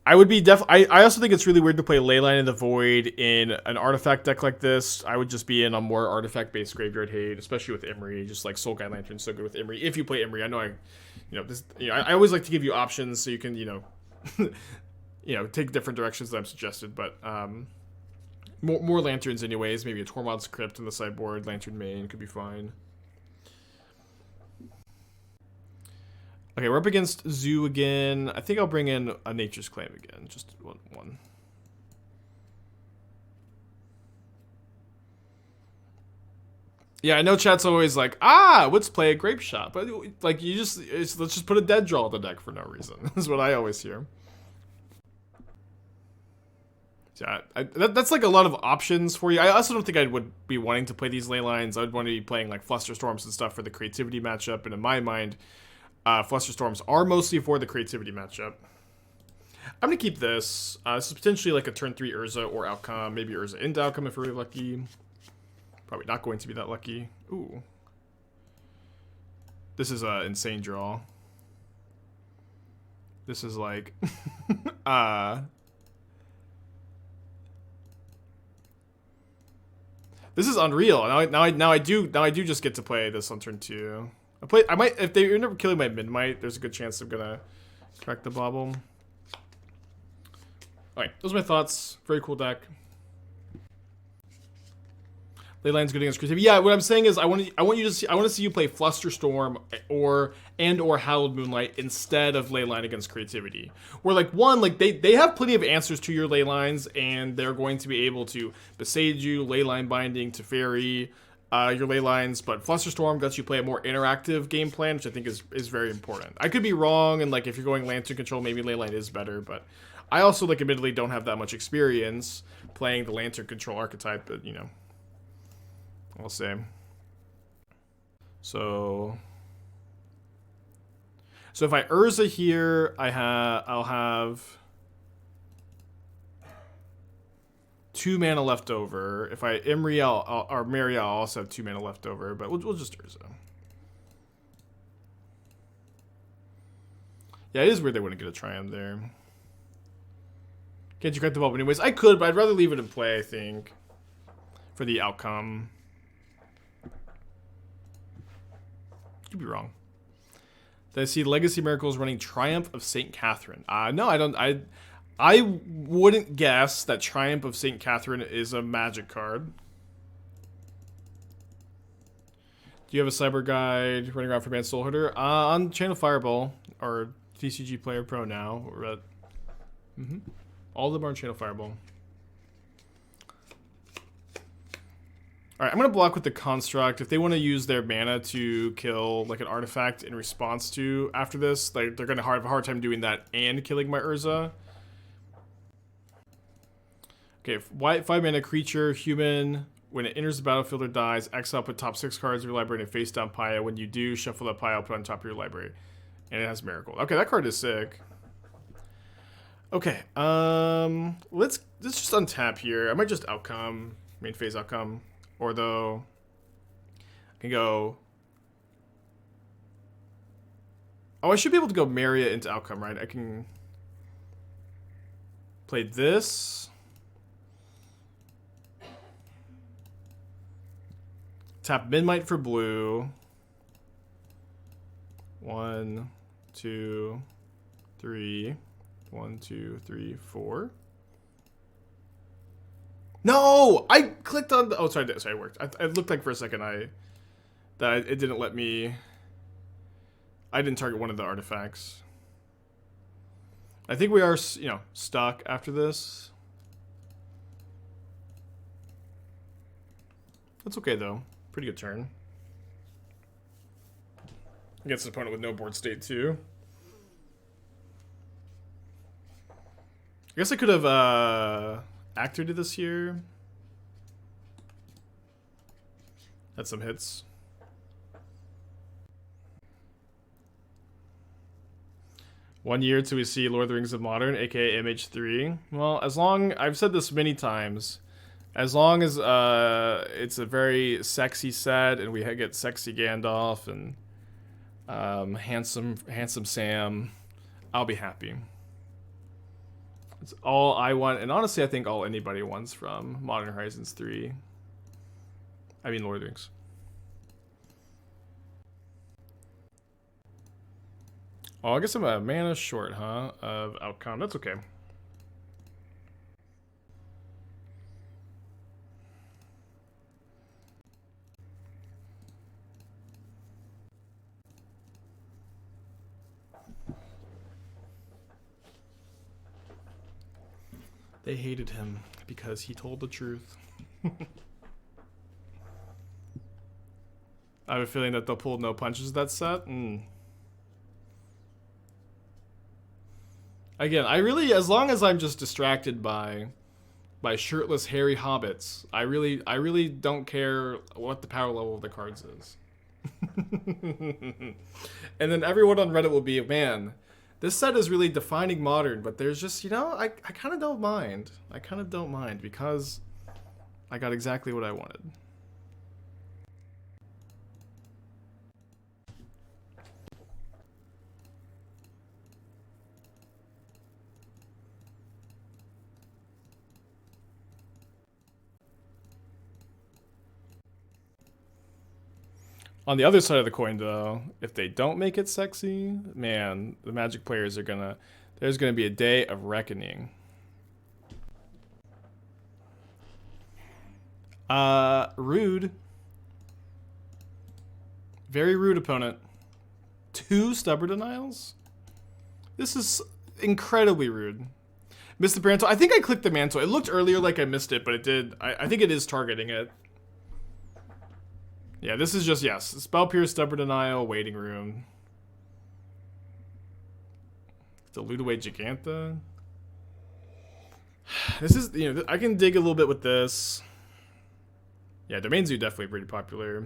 I would be I also think it's really weird to play Leyline in the Void in an artifact deck like this. I would just be in a more artifact-based graveyard hate, especially with Imri. Just like Soul Guide Lantern's so good with Imri. If you play Imri, I know I always like to give you options so you can, you know, take different directions that I've suggested. But more lanterns, anyways. Maybe a Tormod's Crypt in the sideboard. Lantern main could be fine. Okay, we're up against Zoo again. I think I'll bring in a Nature's Claim again. Just one. Yeah, I know chat's always like, let's play a Grape Shot. But, like, let's just put a dead draw on the deck for no reason. Is what I always hear. Yeah, that's like a lot of options for you. I also don't think I would be wanting to play these ley lines. I would want to be playing, like, Flusterstorms and stuff for the creativity matchup. And in my mind... Flusterstorms are mostly for the creativity matchup. I'm going to keep this. This is potentially like a turn 3 Urza or Outcome. Maybe Urza into Outcome if we're really lucky. Probably not going to be that lucky. Ooh. This is an insane draw. This is like... This is unreal. Now I do just get to play this on turn 2. I might, if they end up killing my Memnite, there's a good chance I'm gonna crack the Bauble. Alright, those are my thoughts. Very cool deck. Leyline's good against creativity. Yeah, what I'm saying is I want to see you play Flusterstorm or Hallowed Moonlight instead of Leyline against creativity. Where they have plenty of answers to your Leylines, and they're going to be able to Boseiju, Leyline Binding, Teferi, your ley lines, but Flusterstorm lets you play a more interactive game plan, which I think is very important. I could be wrong, and like if you're going Lantern control, maybe Leyline is better, but I also like admittedly don't have that much experience playing the Lantern control archetype, but you know, I'll say. So if I Urza here, I'll have 2 mana left over. If I Imri or Meria, I'll also have 2 mana left over, but we'll just Urza. Yeah, it is weird they wouldn't get a Triumph there. Can't you crack the Bauble anyways? I could, but I'd rather leave it in play, I think, for the outcome. Could be wrong. Did I see Legacy Miracles running Triumph of St. Catherine? No, I don't. I wouldn't guess that Triumph of St. Catherine is a Magic card. Do you have a Cyber Guide running around for Banned Soulhoarder? On Channel Fireball, or TCG Player Pro now. We're at, all of them are on Channel Fireball. Alright, I'm going to block with the Construct. If they want to use their mana to kill like an artifact in response to after this, like they're going to have a hard time doing that and killing my Urza. Okay, 5 mana creature, human. When it enters the battlefield or dies, exile, put top 6 cards of your library in a face down pile. When you do, shuffle that pile, put on top of your library. And it has Miracle. Okay, that card is sick. Okay, let's just untap here. I might just Outcome, main phase Outcome. Or though, I can go... Oh, I should be able to go Meria into Outcome, right? I can... played this. Tap Memnite for blue. 1, 2, 3. 1, 2, 3, 4. No! I clicked on the... Oh, sorry, it worked. It looked like for a second it didn't let me... I didn't target one of the artifacts. I think we are, you know, stuck after this. That's okay, though. Pretty good turn. Against an opponent with no board state, too. I guess I could have activated this here. Had some hits. One year till we see Lord of the Rings of Modern, aka MH3. Well, as long, I've said this many times, as long as it's a very sexy set and we get sexy Gandalf and handsome Sam, I'll be happy. It's all I want, and honestly, I think all anybody wants from Modern Horizons 3. I mean, Lord of the Rings. Oh, I guess I'm a mana short, huh? Of Outcome. That's okay. They hated him because he told the truth. I have a feeling that they'll pull no punches that set. Again, I really, as long as I'm just distracted by shirtless, hairy hobbits, I really don't care what the power level of the cards is. And then everyone on Reddit will be, man, this set is really defining Modern, but there's just, you know, I kind of don't mind. I kind of don't mind because I got exactly what I wanted. On the other side of the coin, though, if they don't make it sexy, man, the Magic players are gonna... There's gonna be a day of reckoning. Rude. Very rude opponent. 2 Stubborn Denials? This is incredibly rude. Missed the mantle. I think I clicked the mantle. It looked earlier like I missed it, but it did. I think it is targeting it. Yeah, this is just, yes. Spell Pierce, Stubborn Denial, Waiting Room. Dilute Away Giganta. This is, you know, I can dig a little bit with this. Yeah, Domain Zoo definitely pretty popular.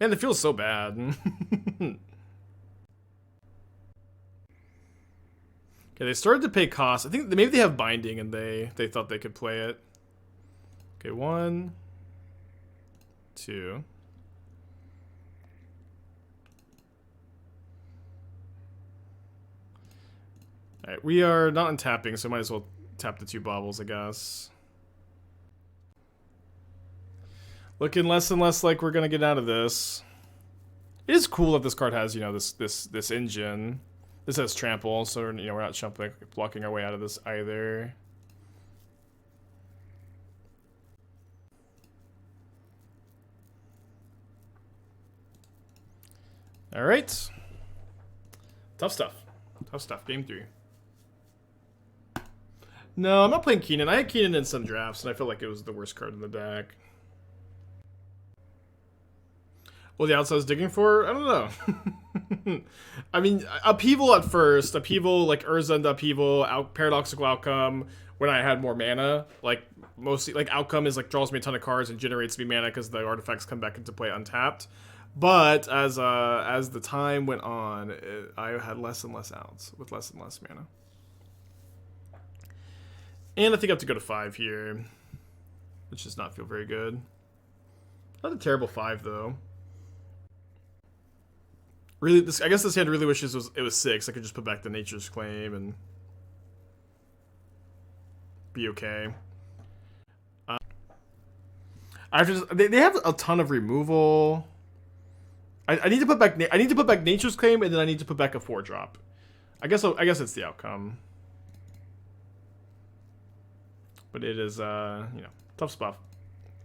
Man, it feels so bad. Okay, they started to pay costs. I think maybe they have Binding and they thought they could play it. Okay, 1, 2. Alright, we are not untapping, so might as well tap the 2 Baubles, I guess. Looking less and less like we're gonna get out of this. It is cool that this card has, you know, this engine. This has trample, so, you know, we're not blocking our way out of this either. Alright. Tough stuff. Tough stuff. Game 3. No, I'm not playing Keenan. I had Keenan in some drafts, and I felt like it was the worst card in the deck. Well, the outside's digging for? I don't know. I mean, Upheaval at first. Upheaval, like Urza and Upheaval, Paradoxical Outcome, when I had more mana. Like, mostly, like, Outcome is, like, draws me a ton of cards and generates me mana because the artifacts come back into play untapped. But as the time went on, I had less and less outs with less and less mana. And I think I have to go to 5 here, which does not feel very good. Not a terrible 5, though. Really, I guess this hand really wishes it was 6. I could just put back the Nature's Claim and... be okay. I have to. They have a ton of removal. I need to put back. I need to put back Nature's Claim, and then I need to put back a 4-drop. I guess it's the outcome. But it is, you know, tough spot.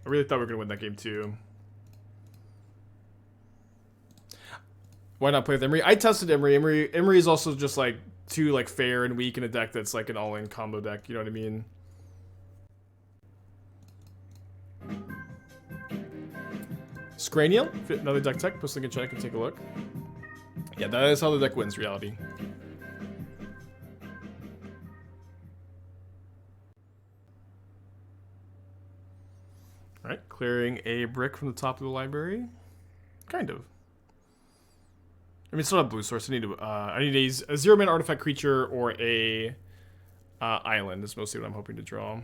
I really thought we were gonna win that game too. Why not play with Emery? I tested Emery. Emery is also just like too like fair and weak in a deck that's like an all-in combo deck. You know what I mean? Scraniel, another deck tech. Post link in chat. I can take a look. Yeah, that is how the deck wins. Reality. All right, clearing a brick from the top of the library. Kind of. I mean, it's not a blue source. I need a 0-mana artifact creature or a island. Is mostly what I'm hoping to draw.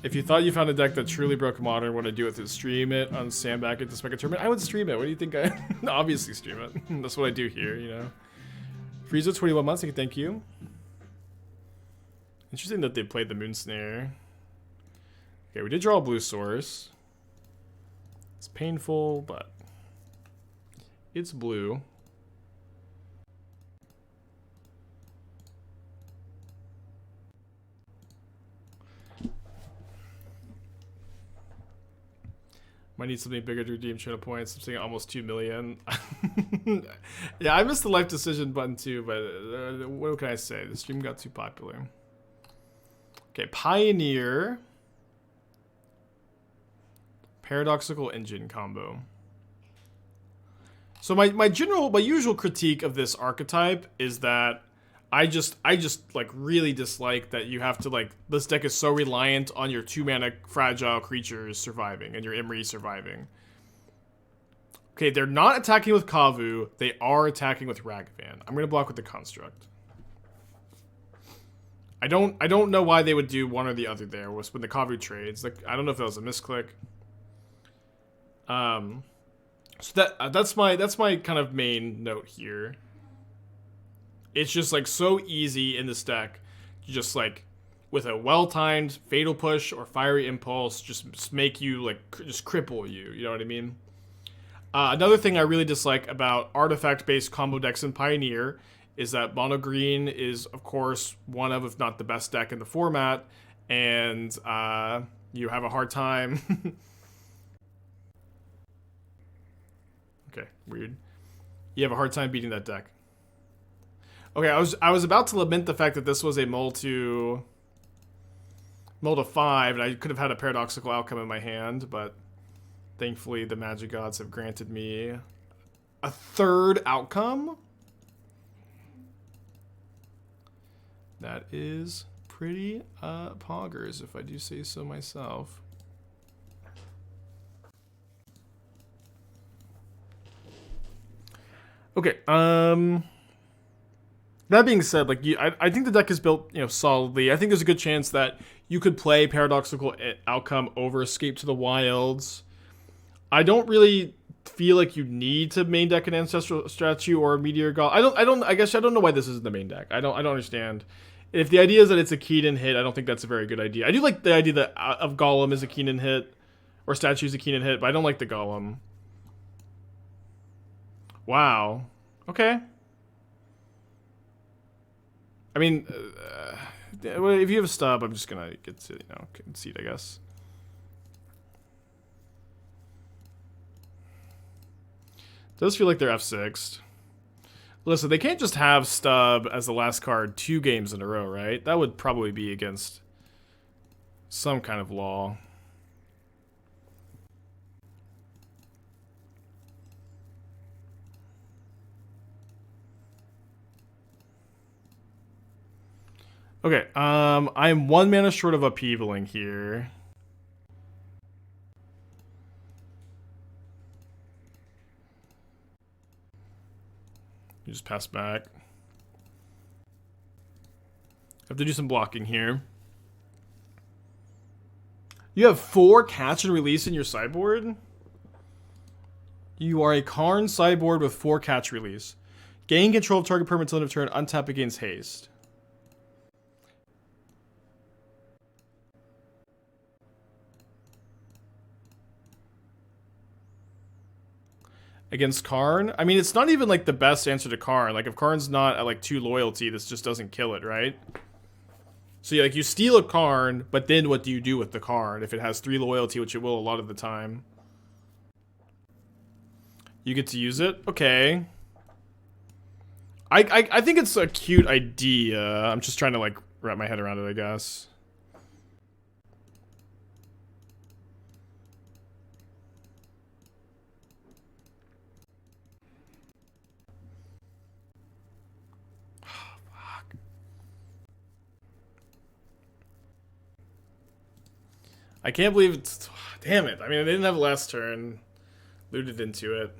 If you thought you found a deck that truly broke Modern, what I'd do with it, stream it on Sandbag at the Spec Tournament, I would stream it. What do you think? I obviously stream it. That's what I do here, you know. Frieza, 21 months. Thank you. Interesting that they played the Moonsnare. Okay, we did draw a blue source. It's painful, but it's blue. Might need something bigger to redeem channel points. I'm saying almost 2 million. Yeah, I missed the life decision button too, but what can I say? The stream got too popular. Okay, Pioneer. Paradoxical Engine combo. So my usual critique of this archetype is that I just like really dislike that you have to like, this deck is so reliant on your 2-mana fragile creatures surviving and your Emery surviving. Okay, they're not attacking with Kavu, they are attacking with Ragavan. I'm gonna block with the Construct. I don't know why they would do one or the other there when the Kavu trades. Like, I don't know if that was a misclick. So that's my kind of main note here. It's just like so easy in this deck to just like with a well-timed Fatal Push or Fiery Impulse just make you like just cripple you. You know what I mean? Another thing I really dislike about artifact-based combo decks in Pioneer is that mono green is of course one of, if not the best deck in the format, and you have a hard time. Okay, weird. You have a hard time beating that deck. Okay, I was about to lament the fact that this was a mull to 5, and I could have had a Paradoxical Outcome in my hand, but thankfully the Magic Gods have granted me a 3rd outcome. That is pretty poggers, if I do say so myself. Okay, that being said, like I think the deck is built, you know, solidly. I think there's a good chance that you could play Paradoxical Outcome over Escape to the Wilds. I don't really feel like you need to main deck an Ancestral Statue or a Meteor Golem. I guess I don't know why this isn't the main deck. I don't understand. If the idea is that it's a Keenan hit, I don't think that's a very good idea. I do like the idea that of Golem is a Keenan hit, or Statue is a Keenan hit, but I don't like the Golem. Wow. Okay. I mean, if you have a stub, I'm just gonna get to, you know, concede, I guess. Does feel like they're F6'd. Listen, they can't just have stub as the last card 2 games in a row, right? That would probably be against some kind of law. Okay, I'm 1 mana short of upheavaling here. You just pass back. Have to do some blocking here. You have 4 catch and release in your sideboard? You are a Karn sideboard with 4 catch release. Gain control of target permanent until end of turn. Untap against haste. Against Karn? I mean, it's not even, like, the best answer to Karn. Like, if Karn's not at, like, 2 loyalty, this just doesn't kill it, right? So, like, you steal a Karn, but then what do you do with the Karn? If it has 3 loyalty, which it will a lot of the time. You get to use it? Okay. I think it's a cute idea. I'm just trying to, like, wrap my head around it, I guess. I can't believe it's... Damn it. I mean, I didn't have last turn. Looted into it.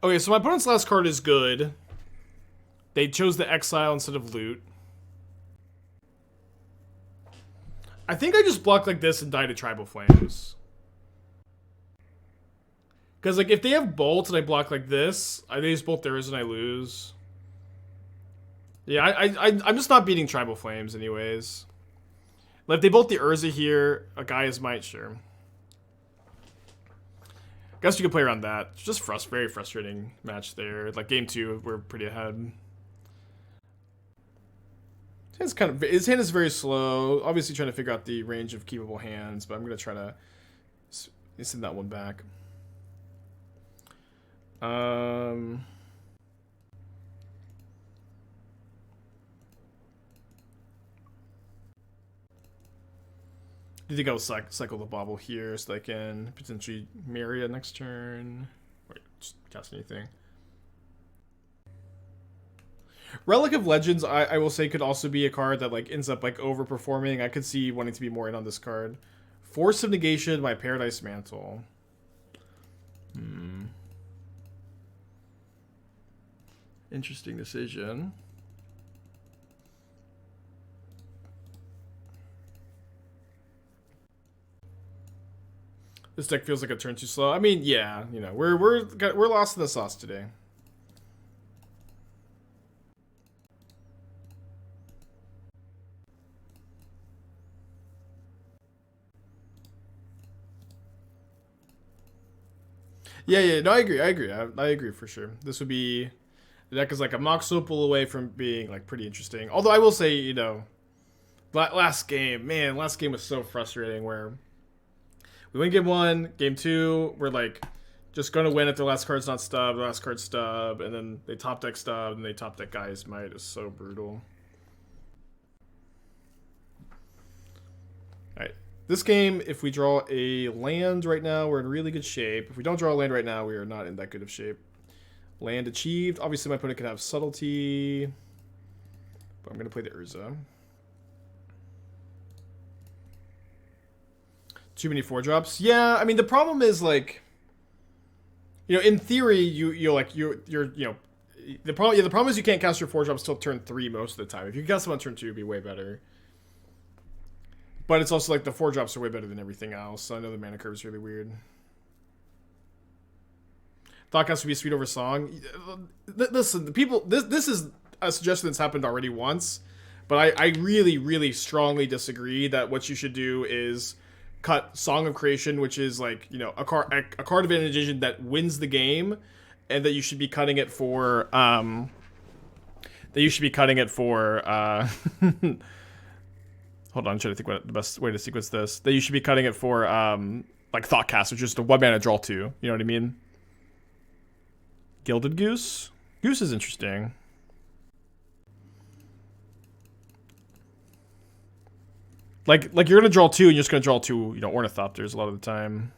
Okay, so my opponent's last card is good. They chose the exile instead of loot. I think I just block like this and die to Tribal Flames. Because, like, if they have Bolt and I block like this, I just bolt theirs and I lose. Yeah, I'm just not beating Tribal Flames anyways. Like, if they bolt the Urza here, a guy is might, sure. Guess you could play around that. It's just very frustrating match there. Like, game 2, we're pretty ahead. His hand is very slow. Obviously trying to figure out the range of keepable hands, but I'm going to try to send that one back. Do you think I'll cycle the Bauble here so I can potentially Meria next turn? Wait, just cast anything. Relic of Legends, I will say, could also be a card that like ends up like overperforming. I could see wanting to be more in on this card. Force of Negation by Paradise Mantle. Interesting decision. This deck feels like a turn too slow. I mean, yeah, you know, we're lost in the sauce today. Yeah, no, I agree. I agree for sure. This would be... The deck is like a Mox Opal away from being like pretty interesting. Although I will say, you know, last game was so frustrating where we win game 1, game 2, we're like just going to win if the last card's not stub, the last card's stub, and then they top deck stub, and they top deck Guy's Might. Is so brutal. Alright. This game, if we draw a land right now, we're in really good shape. If we don't draw a land right now, we are not in that good of shape. Land achieved. Obviously, my opponent can have subtlety, but I'm going to play the Urza. Too many 4-drops. Yeah, I mean, the problem is, like, you know, in theory, the problem is you can't cast your 4-drops till turn 3 most of the time. If you can cast them on turn 2, it'd be way better. But it's also like the 4-drops are way better than everything else. So I know the mana curve is really weird. Thoughtcast would be sweet over song. Listen, the people. This is a suggestion that's happened already once, but I really, really strongly disagree that what you should do is cut Song of Creation, which is like, you know, a card advantage engine that wins the game, and that you should be cutting it for Hold on, I'm trying to think what the best way to sequence this. That you should be cutting it for like Thoughtcast, which is just a 1-mana draw 2. You know what I mean? Gilded Goose? Goose is interesting. Like you're gonna draw 2 and you're just gonna draw 2, you know, Ornithopters a lot of the time.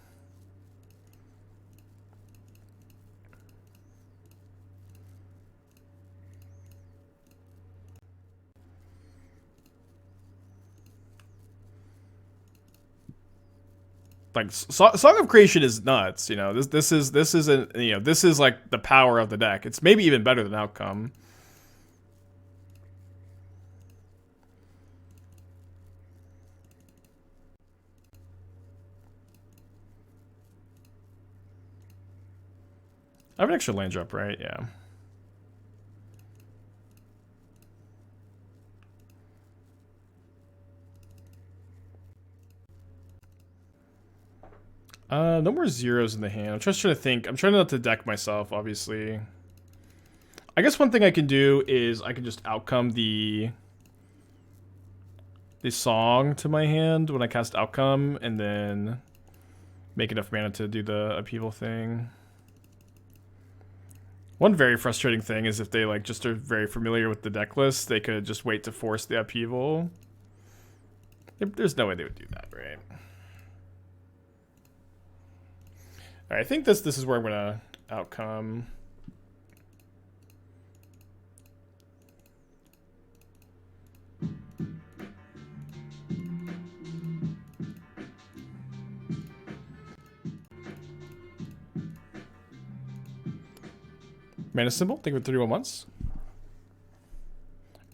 Like Song of Creation is nuts, you know. This is like the power of the deck. It's maybe even better than Outcome. I have an extra land drop, right? Yeah. No more zeros in the hand. I'm just trying to think. I'm trying not to deck myself, obviously. I guess one thing I can do is I can just outcome the song to my hand when I cast Outcome, and then make enough mana to do the Upheaval thing. One very frustrating thing is if they like just are very familiar with the deck list, they could just wait to force the Upheaval. There's no way they would do that, right? Alright, I think this is where I'm gonna outcome. Mana symbol, think of it 31 once.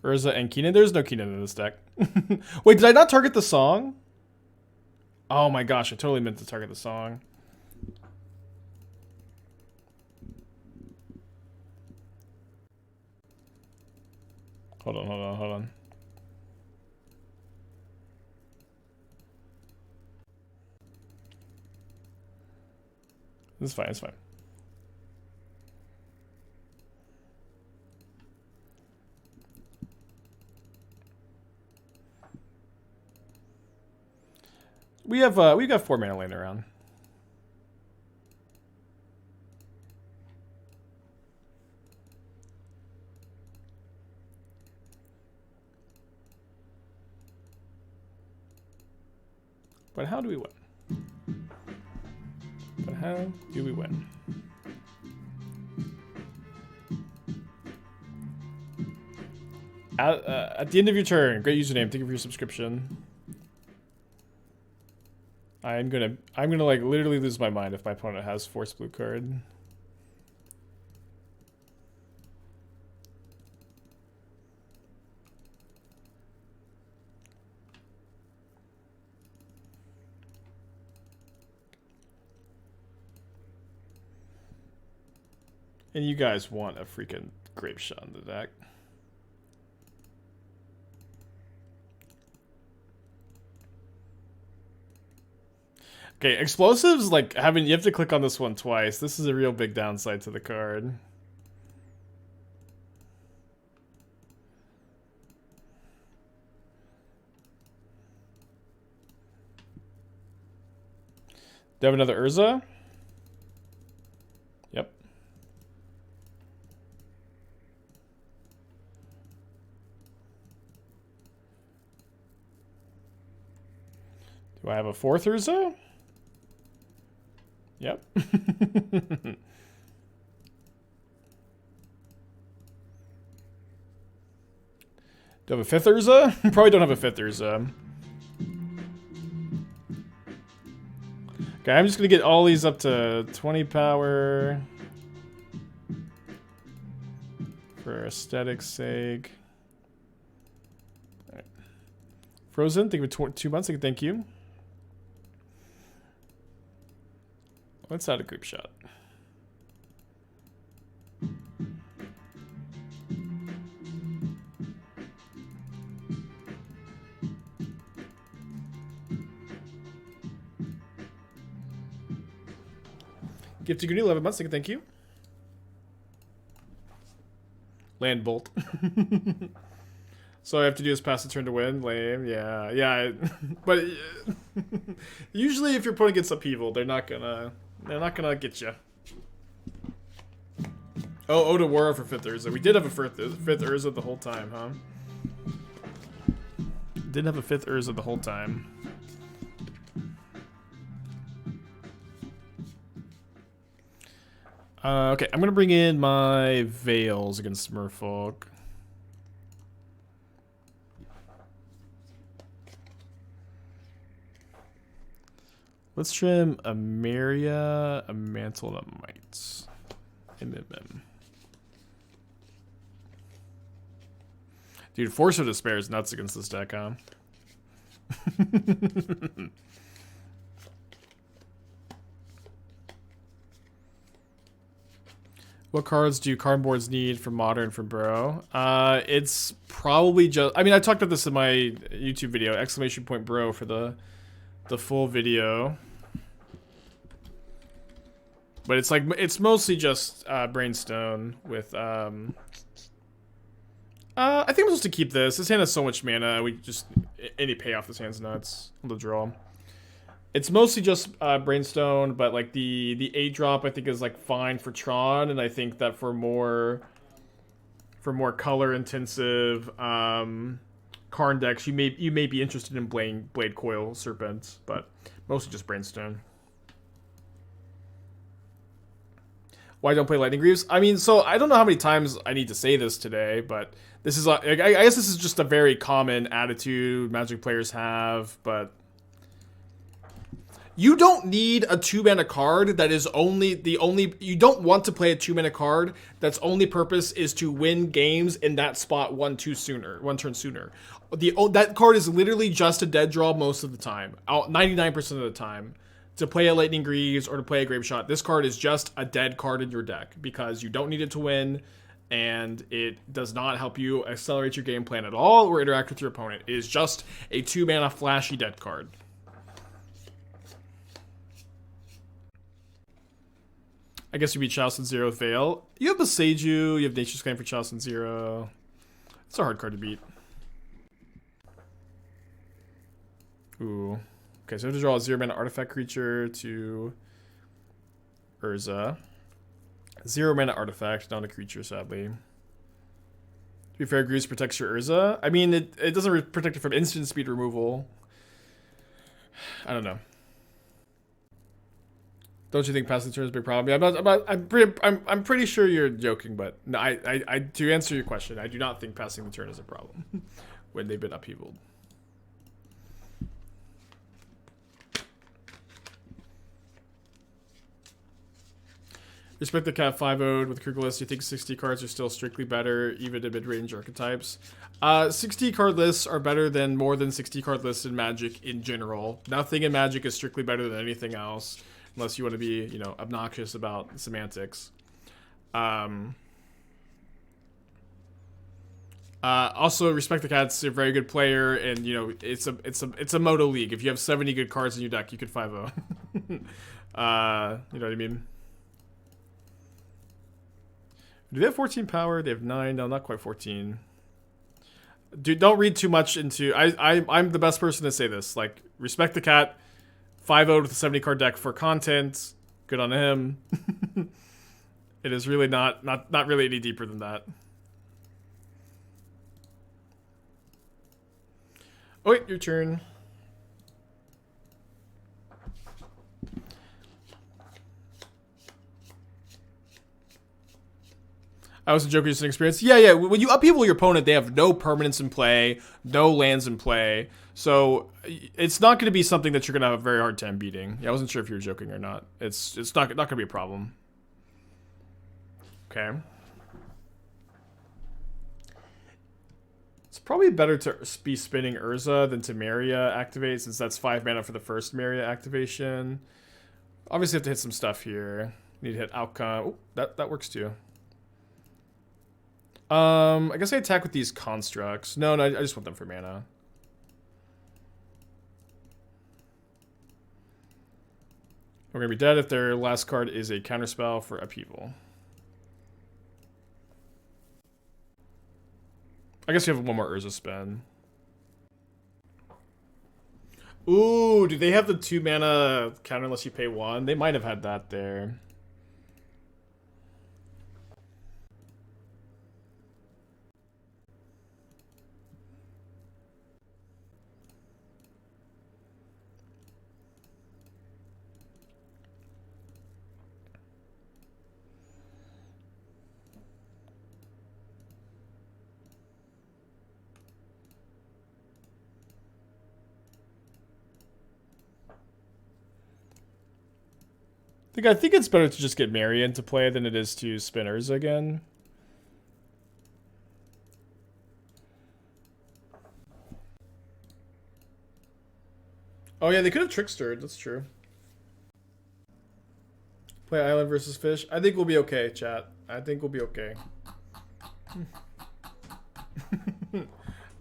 Urza and Keenan. There's no Keenan in this deck. Wait, did I not target the song? Oh my gosh, I totally meant to target the song. Hold on. It's fine, it's fine. We've got 4 mana laying around. But how do we win? At the end of your turn, great username. Thank you for your subscription. I'm gonna like literally lose my mind if my opponent has Force Blue card. And you guys want a freaking Grape Shot in the deck. Okay, explosives, like, you have to click on this one twice. This is a real big downside to the card. Do you have another Urza? Yep. Do I have a 4th Urza? Yep. Do you have a 5th Urza? Probably don't have a 5th Urza. Okay, I'm just gonna get all these up to 20 power. For aesthetic's sake. Alright. Frozen, think of it 2 months, thank you. Let's add a Group Shot. Gift to Goody, 11 months, thank you. Land Bolt. So all I have to do is pass the turn to win. Lame. Yeah. But usually if your opponent gets Upheaval, they're not gonna get you. Oh, Otawara for 5th Urza. We did have a 5th Urza the whole time, huh? Didn't have a 5th Urza the whole time. Okay, I'm gonna bring in my Veils against Merfolk. Let's trim a Meria, a Mantle, and a Mites. Dude, Force of Despair is nuts against this deck, huh? What cards do cardboards need for Modern for Bro? It's probably just... I mean, I talked about this in my YouTube video, exclamation point bro for the full video. But it's like, it's mostly just Brainstone with... I think I'm supposed to keep this. This hand has so much mana, we just... Any payoff, this hand's nuts. The draw. It's mostly just Brainstone, but like the 8-drop I think is like fine for Tron, and I think that for more color intensive Karn decks, you may be interested in Blade Coil Serpent, but mostly just Brainstone. Why don't play Lightning Greaves? I mean, so I don't know how many times I need to say this today, but this is I guess this is just a very common attitude Magic players have, but you don't need a 2-mana card that is you don't want to play a 2-mana card that's only purpose is to win games in that spot one turn sooner. That card is literally just a dead draw most of the time, 99% of the time. To play a Lightning Greaves or to play a Graveshot, this card is just a dead card in your deck because you don't need it to win, and it does not help you accelerate your game plan at all or interact with your opponent. It is just a 2-mana flashy dead card. I guess you beat Chalcen 0 with Veil. You have Boseiju, you have Nature's Claim for Chalcen 0. It's a hard card to beat. Ooh. Okay, so I have to draw a 0-mana artifact creature to Urza. 0-mana artifact, not a creature, sadly. To be fair, Greaves protects your Urza. I mean, it doesn't protect it from instant speed removal. I don't know. Don't you think passing turn is a big problem? I'm pretty sure you're joking, but no, I to answer your question, I do not think passing the turn is a problem when they've been upheavaled. Respect the Cat 5-0'd with Krugerlist. You think 60 cards are still strictly better, even in mid-range archetypes? 60 card lists are better than more than 60 card lists in Magic in general. Nothing in Magic is strictly better than anything else, unless you want to be, you know, obnoxious about semantics. Also, Respect the Cat's a very good player, and you know it's a Moto league. If you have 70 good cards in your deck, you could 5-0. You know what I mean? Do they have 14 power? They have 9. No, not quite 14. Dude, don't read too much into... I'm the best person to say this. Like, Respect the Cat, 5-0 with a 70 card deck for content. Good on him. It is really not really any deeper than that. Oh wait, your turn. I was a joker, just an experience. Yeah. When you upheaval your opponent, they have no permanents in play, no lands in play. So it's not going to be something that you're going to have a very hard time beating. Yeah, I wasn't sure if you were joking or not. It's not going to be a problem. Okay. It's probably better to be spinning Urza than to Meria activate, since that's 5 mana for the first Meria activation. Obviously have to hit some stuff here. Need to hit Outcome. Oh, that works too. I guess I attack with these constructs. No, I just want them for mana. We're gonna be dead if their last card is a counterspell for Upheaval. I guess you have one more Urza spin. Ooh, do they have the 2 mana counter unless you pay 1? They might have had that there. I think it's better to just get Meria into play than it is to spin Urza again. Oh yeah, they could have Trickstered, that's true. Play Island versus Fish. I think we'll be okay, chat. I think we'll be okay.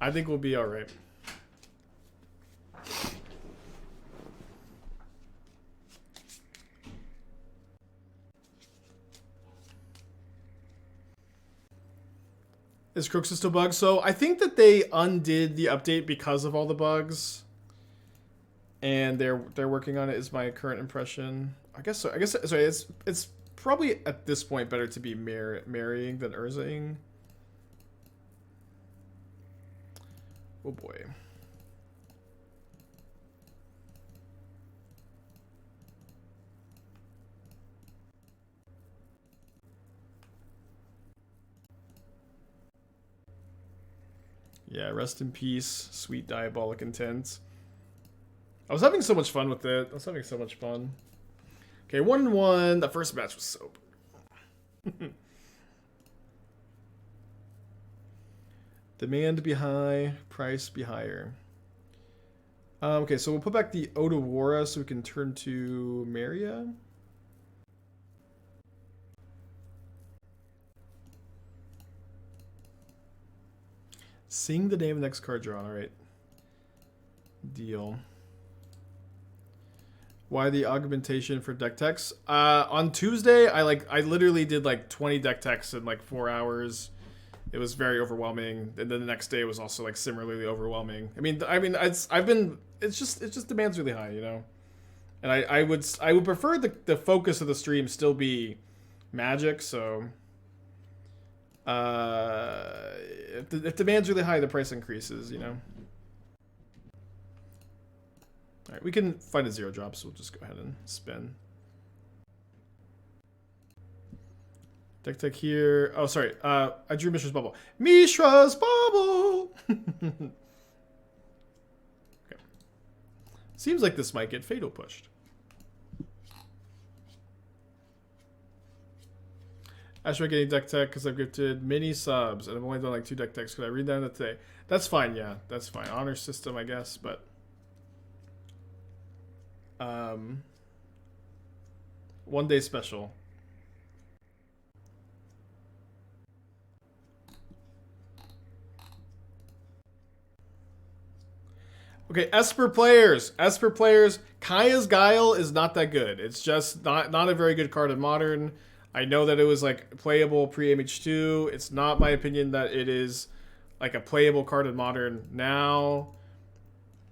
I think we'll be alright. Is Crooks still bugged? So I think that they undid the update because of all the bugs. And they're working on it is my current impression. I guess so. Sorry, it's probably at this point better to be marrying than Urzaing. Oh boy. Yeah, rest in peace, sweet diabolic intent. I was having so much fun with it. I was having so much fun. Okay, 1-1. The first match was so... Demand be high, price be higher. Okay, so we'll put back the Otawara so we can turn to Meria. Sing the name of the next card drawn. Alright. Deal. Why the augmentation for deck techs? On Tuesday, I literally did like 20 deck techs in like 4 hours. It was very overwhelming, and then the next day was also like similarly overwhelming. I mean, it's just demand's really high, you know. And I would prefer the focus of the stream still be Magic. So, if demand's really high, the price increases, you know. All right, we can find a 0 drop, so we'll just go ahead and spin. Deck tech here. Oh, sorry. I drew Mishra's Bauble. Mishra's Bauble! Okay. Seems like this might get Fatal pushed. I should getting deck tech because I've gifted mini subs and I've only done like 2 deck techs. Could I read down that today? That's fine, yeah. That's fine. Honor system, I guess, but... one day special. Okay, Esper players. Kaya's Guile is not that good. It's just not a very good card in Modern. I know that it was like playable pre-MH2. It's not my opinion that it is like a playable card in Modern now.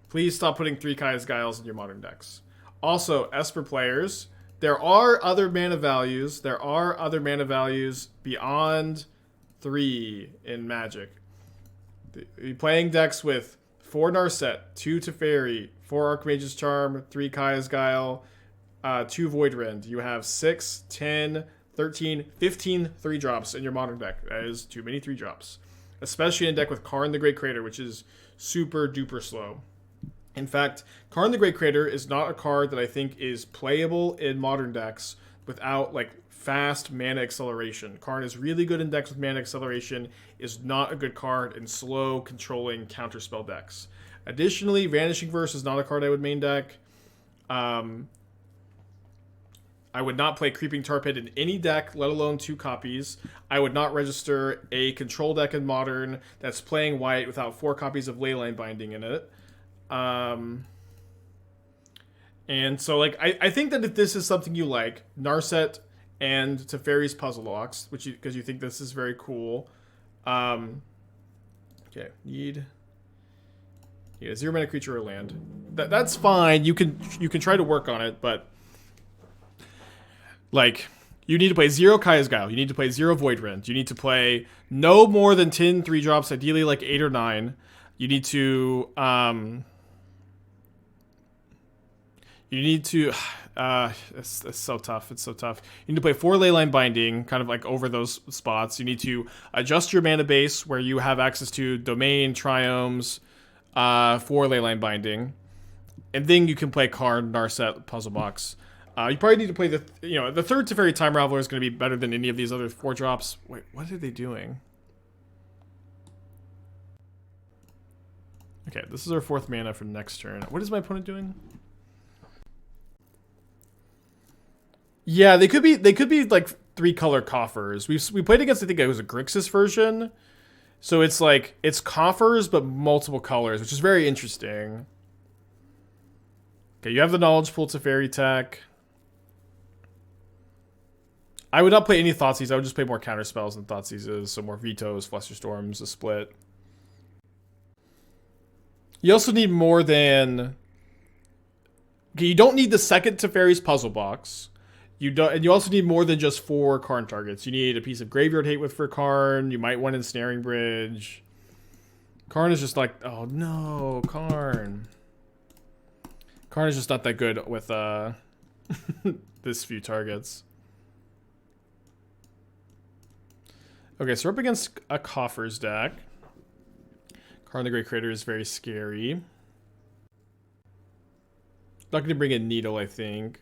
Please stop putting 3 Kaya's Guiles in your Modern decks. Also, Esper players, there are other mana values. There are other mana values beyond 3 in Magic. You're playing decks with 4 Narset, 2 Teferi, 4 Archmage's Charm, 3 Kaya's Guile, 2 Void Rend. You have 6, 10, 13, 15 3-drops in your Modern deck. That is too many 3-drops. Especially in a deck with Karn the Great Crater, which is super duper slow. In fact, Karn the Great Crater is not a card that I think is playable in Modern decks without like fast mana acceleration. Karn is really good in decks with mana acceleration, is not a good card in slow, controlling counterspell decks. Additionally, Vanishing Verse is not a card I would main deck. I would not play Creeping Tar Pit in any deck, let alone 2 copies. I would not register a control deck in Modern that's playing white without 4 copies of Leyline Binding in it. And so, like, I think that if this is something you like, Narset and Teferi's Puzzle Locks, which because you think this is very cool. Okay, need a 0 mana creature or land. That's fine. You can try to work on it, but like you need to play 0 Kaya's Guile. You need to play 0 Void Rend. You need to play no more than 10 3-drops, ideally like 8 or 9. You need to it's so tough. It's so tough. You need to play 4 Leyline Binding, kind of like over those spots. You need to adjust your mana base where you have access to Domain, Triomes, 4 Leyline Binding. And then you can play Karn, Narset, Puzzle Box. You probably need to play the third Teferi Time Raveler is going to be better than any of these other 4-drops. Wait, what are they doing? Okay, this is our 4th mana for next turn. What is my opponent doing? Yeah, they could be like 3-color coffers. We played against, I think it was a Grixis version. So it's like it's coffers but multiple colors, which is very interesting. Okay, you have the knowledge pool to fairy tech. I would not play any Thoughtseize. I would just play more counter spells than Thoughtseizes, so more vetoes, Flusterstorms, a split. You also need more than. Okay, you don't need the second Teferi's puzzle box. You don't, and you also need more than just 4 Karn targets. You need a piece of Graveyard Hate with for Karn. You might want Ensnaring Bridge. Karn is just like, oh no, Karn. Karn is just not that good with this few targets. Okay, so we're up against a Coffers deck. Karn the Great Creator is very scary. Not going to bring in Needle, I think.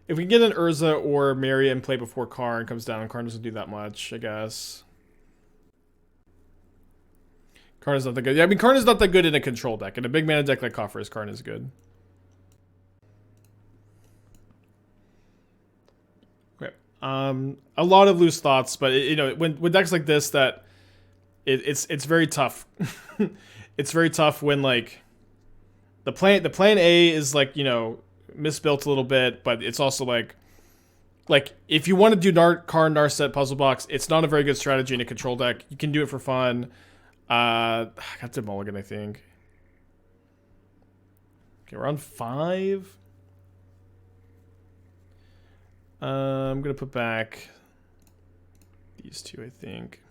If we can get an Urza or Meria in play before Karn comes down, Karn doesn't do that much, I guess. Karn is not that good. Yeah, I mean, Karn is not that good in a control deck. In a big mana deck like Coffers, Karn is good. Okay. A lot of loose thoughts, but you know, when decks like this, that it's very tough. It's very tough when like the plan A is like, you know, misbuilt a little bit, but it's also like if you want to do Karn Narset puzzle box, it's not a very good strategy in a control deck. You can do it for fun. I got to mulligan, I think. Okay, we're on 5. I'm gonna put back these 2, I think.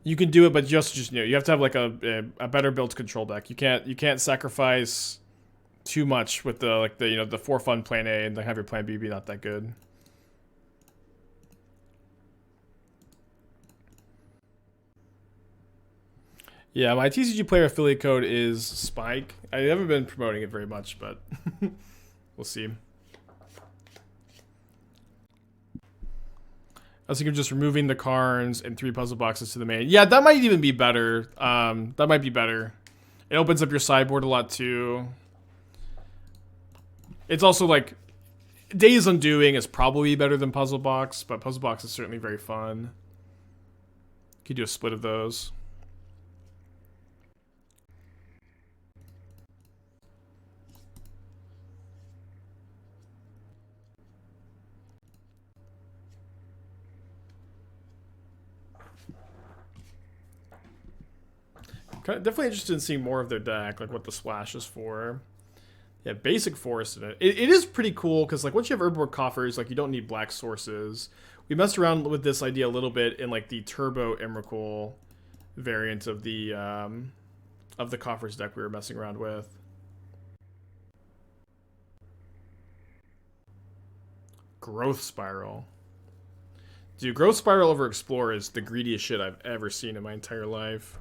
You can do it, but just you know, you have to have like a better built control deck. You can't sacrifice too much with the you know, the for fun plan A and then have your plan B be not that good. Yeah, my TCG player affiliate code is Spike. I haven't been promoting it very much, but we'll see. I was thinking of just removing the Karns and 3 puzzle boxes to the main. Yeah, that might even be better. That might be better. It opens up your sideboard a lot too. It's also like Days Undoing is probably better than Puzzle Box, but Puzzle Box is certainly very fun. You could do a split of those. Definitely interested in seeing more of their deck, like what the splash is for. Yeah, basic forest in it. It is pretty cool because like once you have Urborg Coffers, like you don't need black sources. We messed around with this idea a little bit in like the Turbo Emrakul variant of the Coffers deck we were messing around with. Growth Spiral. Dude, Growth Spiral over Explore is the greediest shit I've ever seen in my entire life.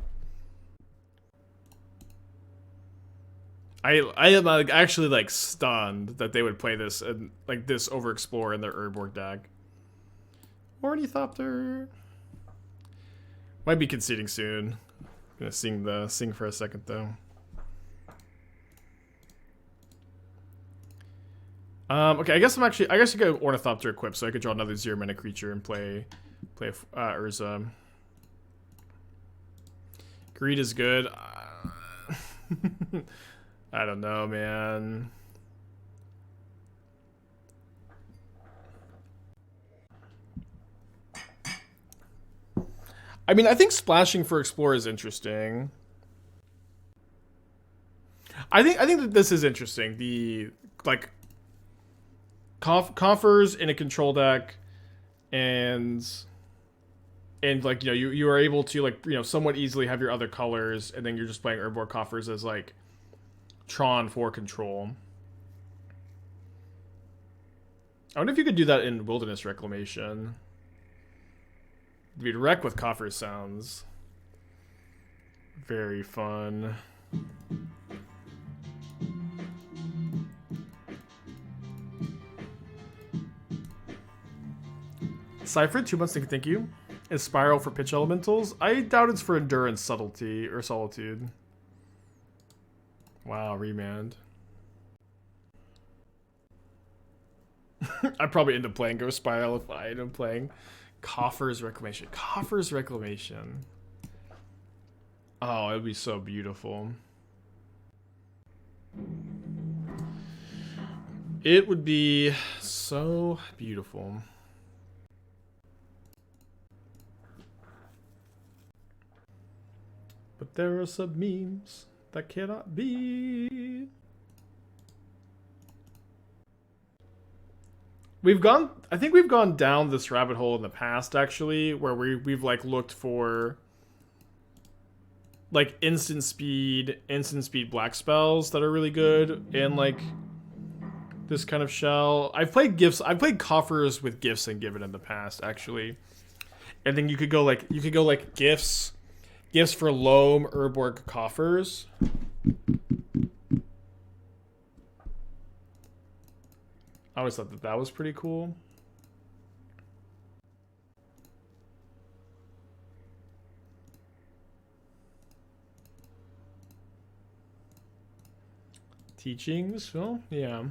I am like, actually like stunned that they would play this and like this over Explore in their Urborg deck. Ornithopter. Might be conceding soon. I'm gonna sing for a second though. Okay, I guess I guess I got Ornithopter equipped so I could draw another 0-mana creature and play Urza. Greed is good. I don't know, man. I mean, I think splashing for Explore is interesting. I think that this is interesting. The like coffers in a control deck, and like you know you are able to like you know somewhat easily have your other colors, and then you're just playing Urborg Coffers as like Tron for control. I wonder if you could do that in Wilderness Reclamation. Dude, wreck with Coffer sounds very fun. Cypher, 2 months, thank you. Is Spiral for pitch elementals? I doubt it's for endurance, subtlety, or solitude. Wow, remand. I'd probably end up playing Ghost Spiral if I end up playing Coffer's Reclamation. Coffer's Reclamation. Oh, it'd be so beautiful. It would be so beautiful. But there are some memes that cannot be. I think we've gone down this rabbit hole in the past, actually, where we've like looked for like instant speed black spells that are really good in like this kind of shell. I've played coffers with gifts and given in the past, actually. And then you could go like gifts for Loam Urborg coffers. I always thought that was pretty cool. Teachings? Well, yeah.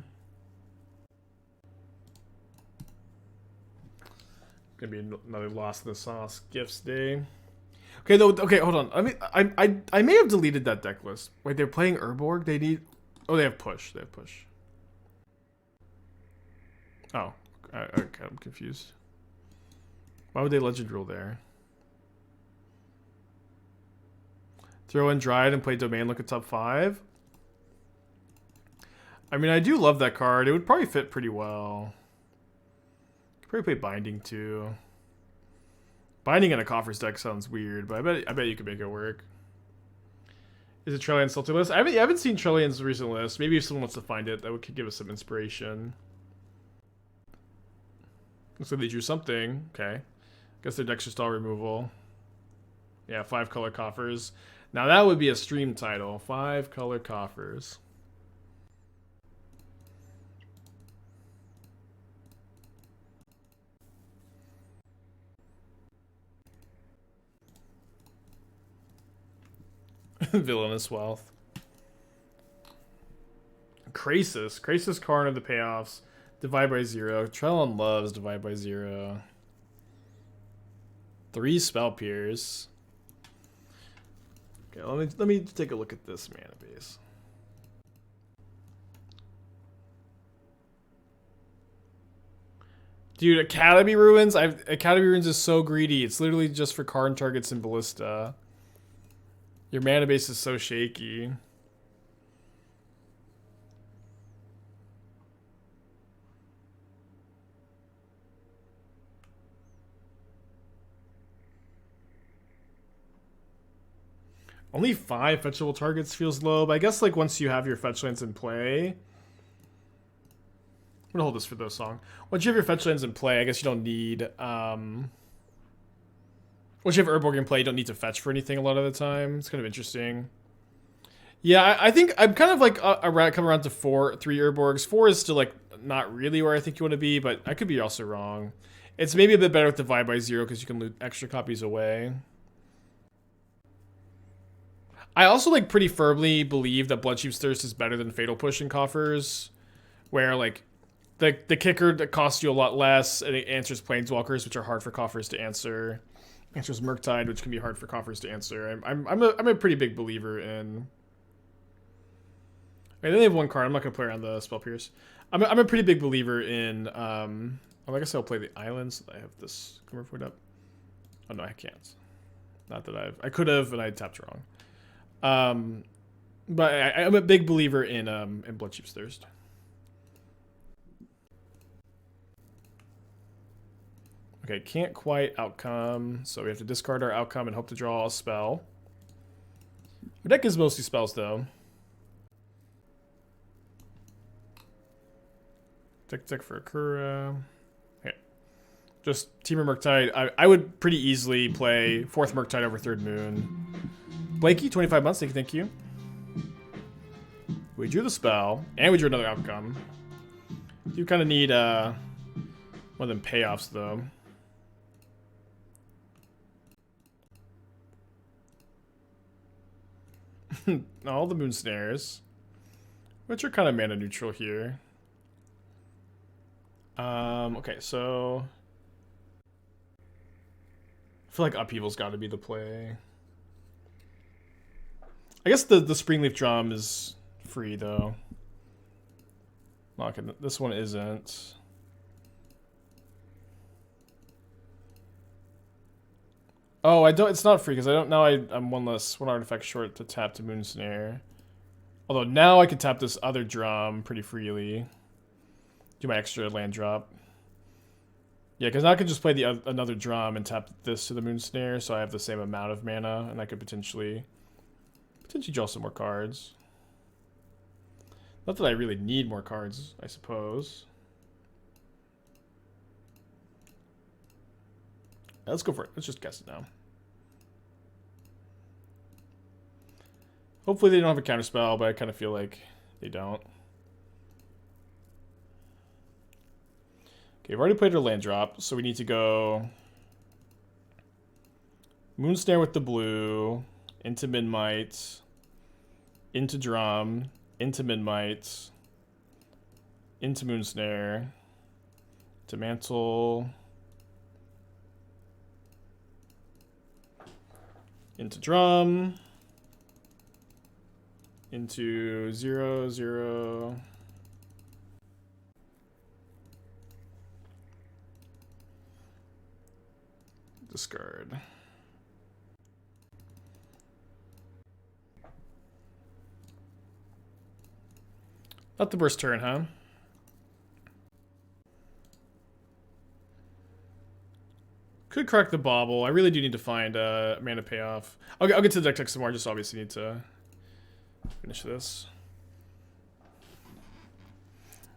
Gonna be another Lost in the Sauce Gifts Day. Okay, though. Okay, hold on. I mean, I may have deleted that deck list. Wait, they're playing Urborg? They need... Oh, they have push. They have push. Oh, okay, I'm confused. Why would they Legend Rule there? Throw in Dryad and play Domain, look at top 5? I mean, I do love that card. It would probably fit pretty well. Could probably play Binding, too. Binding in a Coffers deck sounds weird, but I bet you could make it work. Is it Trillian's Salty list? I haven't seen Trillian's recent list. Maybe if someone wants to find it, that could give us some inspiration. Looks like they drew something. Okay. Guess their deck's just all removal. Yeah, 5 color coffers. Now that would be a stream title. 5 color coffers. Villainous Wealth. Krasis. Krasis Karn of the payoffs. Divide by 0. Trellon loves Divide by 0. 3 Spell Pierce. Okay, let me take a look at this mana base. Dude, Academy Ruins? Academy Ruins is so greedy. It's literally just for Karn targets and Ballista. Your mana base is so shaky. Only 5 fetchable targets feels low, but I guess like once you have your fetch lands in play... I'm gonna hold this for those song. Once you have your fetch lands in play, I guess you don't need... Once you have Urborg in play, you don't need to fetch for anything a lot of the time. It's kind of interesting. Yeah, I think I'm kind of like come around to 3 Urborgs. 4 is still like not really where I think you want to be, but I could be also wrong. It's maybe a bit better with Divide by 0 because you can loot extra copies away. I also like pretty firmly believe that Bloodchief's Thirst is better than Fatal Push in Coffers, where like the kicker that costs you a lot less and it answers Planeswalkers, which are hard for Coffers to answer. Answers Murktide, which can be hard for Coffers to answer. I'm a pretty big believer in. I only have 1 card. I'm not gonna play around the Spell Pierce. I'm a pretty big believer in. I guess I'll play the islands. I have this Glimmervoid up. Oh no, I can't. Not that I could have, and I tapped wrong. But I'm a big believer in Bloodchief's Thirst. Okay, can't quite outcome, so we have to discard our outcome and hope to draw a spell. Our deck is mostly spells, though. Tick for Akura. Okay. Just Temur Murktide. I would pretty easily play 4th Murktide over 3rd Moon. Blakey, 25 months, thank you. We drew the spell, and we drew another outcome. You kind of need one of them payoffs, though. All the Moonsnares, which are kind of mana neutral here. Okay, so I feel like Upheaval's got to be the play. I guess the Springleaf Drum is free though. Okay, this one isn't. Oh, I don't. It's not free because I don't. Now I'm one artifact short to tap to Moonsnare. Although now I can tap this other drum pretty freely. Do my extra land drop. Yeah, because now I can just play the another drum and tap this to the Moonsnare, so I have the same amount of mana, and I could potentially draw some more cards. Not that I really need more cards, I suppose. Let's go for it. Let's just guess it now. Hopefully they don't have a counterspell, but I kind of feel like they don't. Okay, I've already played our land drop, so we need to go Moonsnare with the blue, into Memnite, into Drum, into Memnite, into Moonsnare, to Mantle, into Drum, into 0/0. Discard. Not the burst turn, huh? Could crack the Bauble. I really do need to find mana payoff. I'll get to the deck some more. I just obviously need to finish this.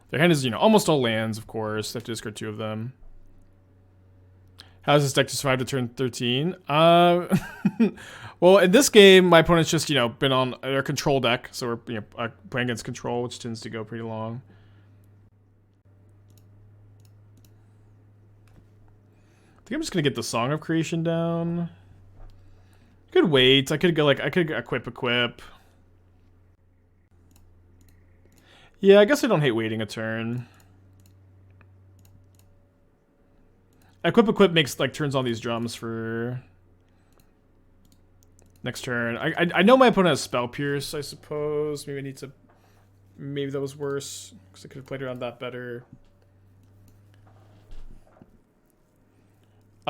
Their hand is, almost all lands, of course. They have to discard 2 of them. How does this deck to survive to turn 13? Well, in this game, my opponent's just, been on their control deck. So we're, playing against control, which tends to go pretty long. I think I'm just going to get the Song of Creation down. I could wait. I could go, I could equip. Yeah, I guess I don't hate waiting a turn. Equip makes, turns on these drums for next turn. I know my opponent has Spell Pierce, I suppose. Maybe I need to... Maybe that was worse, because I could have played around that better.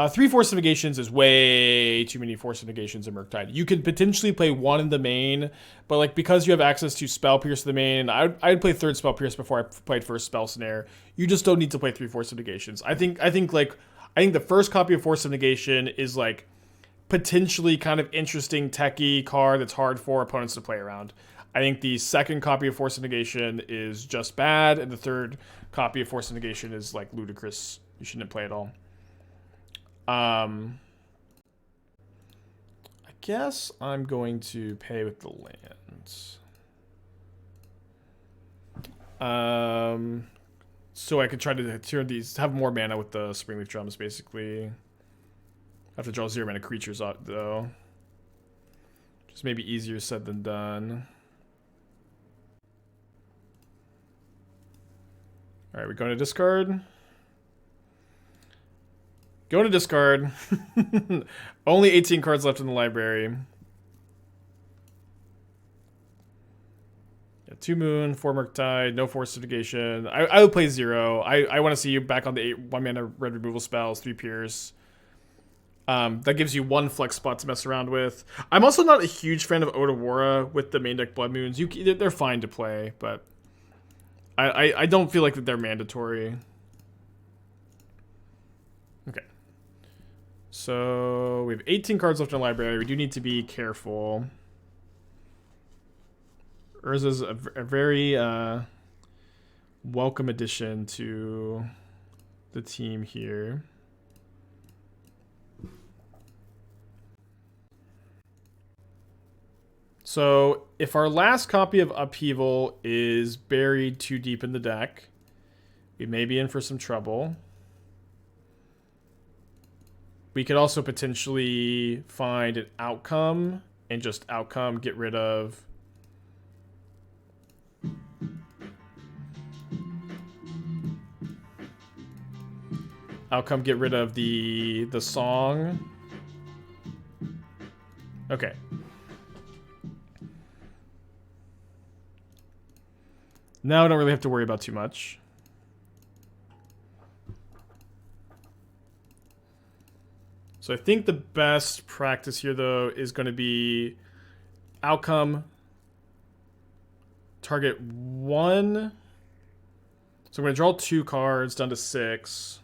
3 Force of Negations is way too many Force of Negations in Murktide. You could potentially play 1 in the main, but because you have access to Spell Pierce in the main, I'd play 3rd Spell Pierce before I played first Spell Snare. You just don't need to play 3 Force of Negations. I think the first copy of Force of Negation is potentially kind of interesting techie card that's hard for opponents to play around. I think the second copy of Force of Negation is just bad, and the third copy of Force of Negation is ludicrous. You shouldn't play at all. I guess I'm going to pay with the lands. So I could try to turn these, have more mana with the Springleaf Drums, basically. I have to draw 0 mana creatures out, though. Just maybe easier said than done. Alright, we're going to discard. Going to discard. Only 18 cards left in the library. Yeah, 2 Moon, 4 Murktide, no Force of Negation. I would play 0. I want to see you back on the 8 1 mana red removal spells, 3 Pierce. That gives you 1 flex spot to mess around with. I'm also not a huge fan of Otawara with the main deck Blood Moons. They're fine to play, but I don't feel like that they're mandatory. Okay. So we have 18 cards left in the library. We do need to be careful. Urza's a very welcome addition to the team here. So if our last copy of Upheaval is buried too deep in the deck, we may be in for some trouble. We could also potentially find an outcome and just outcome, get rid of Outcome, get rid of the song. Okay. Now I don't really have to worry about too much. So I think the best practice here, though, is going to be Outcome, target 1. So I'm going to draw 2 cards down to 6.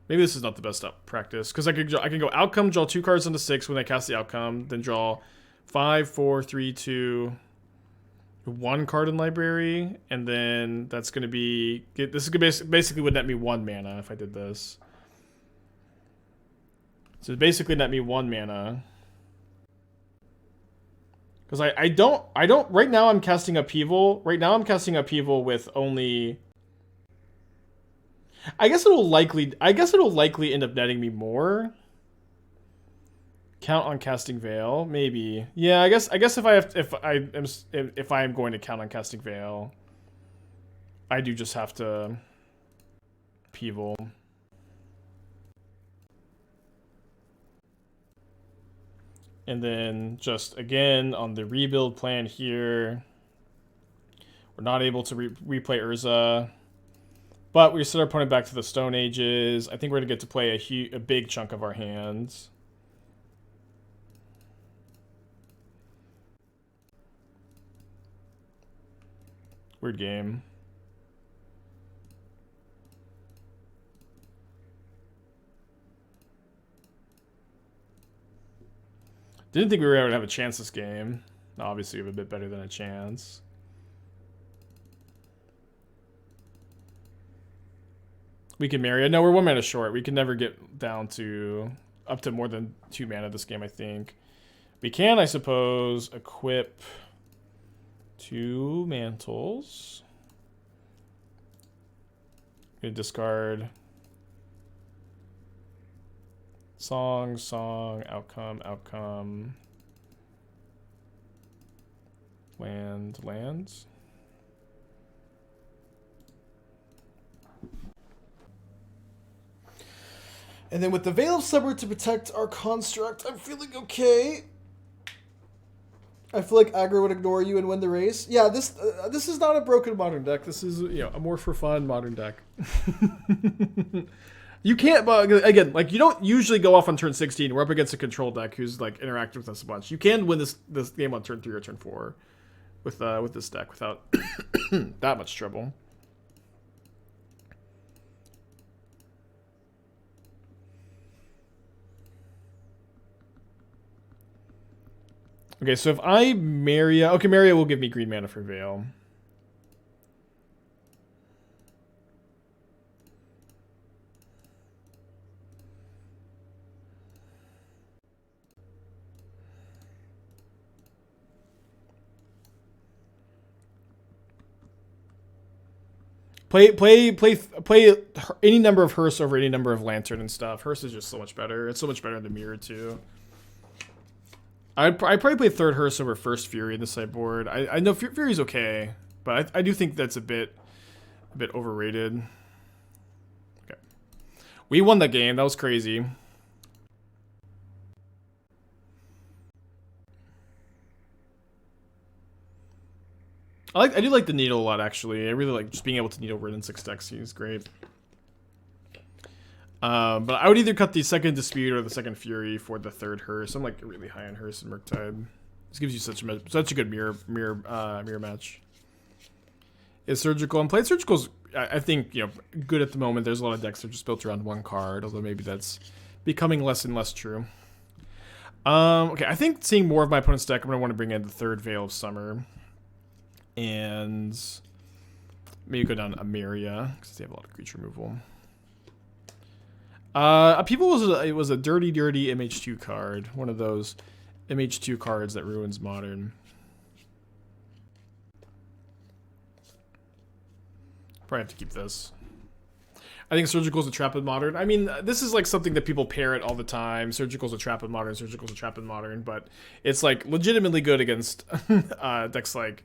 Maybe this is not the best practice, because I can go Outcome, draw 2 cards down to 6 when I cast the Outcome, then draw 5, 4, 3, 2, 1 card in library, and then that's going to be... This is basically would net me 1 mana if I did this. So it basically net me 1 mana. Because I don't right now I'm casting Upheaval. Right now I'm casting Upheaval with only... I guess it'll likely end up netting me more. Count on casting Veil, maybe. Yeah, I guess if I am going to count on casting Veil, I do just have to Upheaval. And then just again on the rebuild plan here, we're not able to replay Urza, but we set our opponent back to the Stone Ages. I think we're gonna get to play a big chunk of our hands. Weird game. Didn't think we were ever going to have a chance this game. Obviously, we have a bit better than a chance. We can Meria. No, we're 1 mana short. We can never get down to up to more than 2 mana this game, I think. We can, I suppose, equip 2 mantles. Gonna discard song, outcome, lands. And then with the Veil of Summer to protect our construct, I'm feeling okay. I feel like aggro would ignore you and win the race. Yeah, this is not a broken Modern deck. This is, you know, a more for fun Modern deck. You can't, but again, like, you don't usually go off on turn 16. We're up against a control deck who's like interacting with us a bunch. You can win this game on turn 3 or turn 4 with this deck without that much trouble. Okay, so if I Meria... Okay, Meria will give me green mana for Veil. Play any number of Hearse over any number of Lantern and stuff. Hearse is just so much better. It's so much better than Mirror, too. I'd probably play 3rd Hearse over 1st Fury in the sideboard. I know Fury's okay, but I do think that's a bit overrated. Okay. We won that game. That was crazy. I do like the Needle a lot, actually. I really like just being able to Needle Word in 6 decks. He's great. But I would either cut the 2nd Dispute or the 2nd Fury for the 3rd Hearse. I'm like really high on Hearse and Murktide. This gives you such a good mirror match. Is Surgical and played Surgical's, I think, you know, good at the moment. There's a lot of decks that are just built around 1 card, although maybe that's becoming less and less true. Okay, I think seeing more of my opponent's deck, I'm gonna want to bring in the 3rd Veil of Summer. And maybe go down Meria, because they have a lot of creature removal. Upheaval was a dirty MH2 card. One of those MH2 cards that ruins Modern. Probably have to keep this. I think Surgical's a trap in Modern. I mean, this is like something that people parrot all the time. Surgical's a trap in Modern, Surgical's a trap in Modern, but it's like legitimately good against decks like...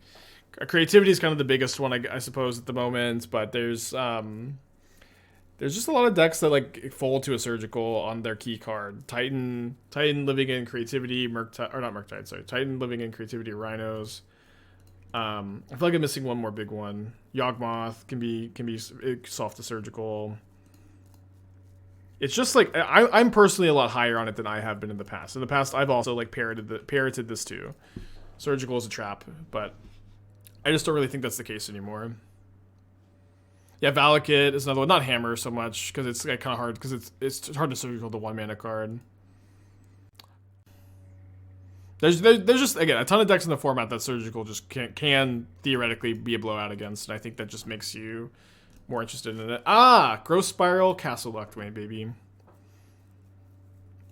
Creativity is kind of the biggest one, I suppose, at the moment, but there's... There's just a lot of decks that like fold to a surgical on their key card. Titan living in creativity, Murktide, or not Murktide, sorry. Titan living in creativity, Rhinos. I feel like I'm missing one more big one. Yawgmoth can be soft to surgical. It's just like I'm personally a lot higher on it than I have been in the past. In the past, I've also like parroted this too. Surgical is a trap, but I just don't really think that's the case anymore. Yeah, Valakut is another one. Not Hammer so much, because it's like, kind of hard, because it's hard to surgical the 1-mana card. There's just, again, a ton of decks in the format that surgical just can theoretically be a blowout against, and I think that just makes you more interested in it. Ah! Growth Spiral, Castle Luckway, baby.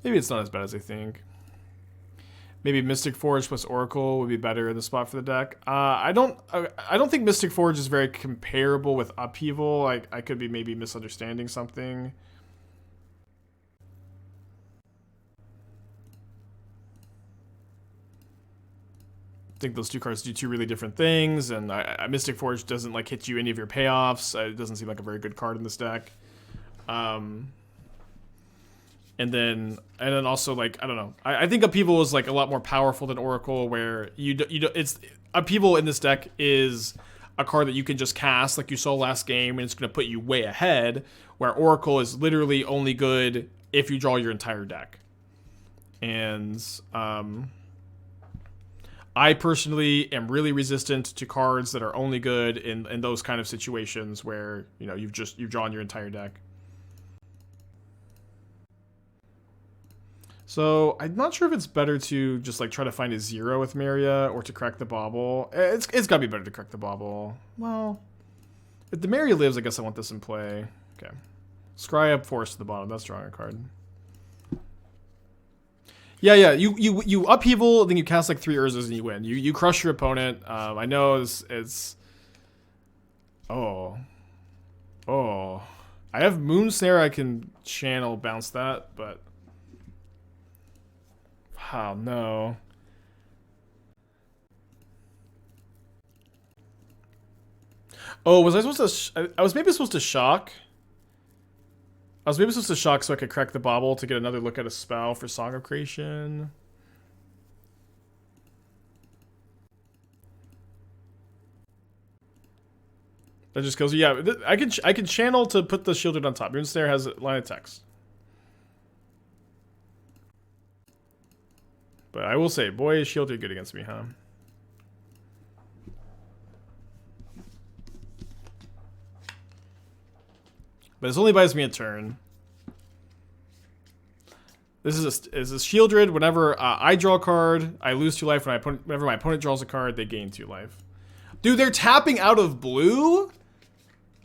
Maybe it's not as bad as I think. Maybe Mystic Forge plus Oracle would be better in the spot for the deck. I don't think Mystic Forge is very comparable with Upheaval. I could be maybe misunderstanding something. I think those two cards do two really different things, and Mystic Forge doesn't like hit you any of your payoffs. It doesn't seem like a very good card in this deck. And then also, like, I don't know. I think Upheaval is like a lot more powerful than Oracle, where it's Upheaval in this deck is a card that you can just cast like you saw last game, and it's going to put you way ahead. Where Oracle is literally only good if you draw your entire deck. And I personally am really resistant to cards that are only good in those kind of situations where you've drawn your entire deck. So I'm not sure if it's better to just like try to find a 0 with Meria or to crack the Bauble. It's gotta be better to crack the Bauble. Well, if the Meria lives, I guess I want this in play. Okay, Scry up Force to the bottom. That's drawing a card. Yeah. You Upheaval, then you cast like 3 Urzas and you win. You crush your opponent. I know it's. Oh. I have Moonsnare. I can channel bounce that, but. Oh, no. Oh, was I supposed to... I was maybe supposed to shock. I was maybe supposed to shock so I could crack the Bauble to get another look at a spell for Song of Creation. That just goes... Yeah, I can channel to put the shielded on top. Moonsnare has a line of text. But I will say, boy, is shielded good against me, huh? But this only buys me a turn. This is Shieldred. Whenever I draw a card, I lose 2 life. Whenever my opponent draws a card, they gain 2 life. Dude, they're tapping out of blue?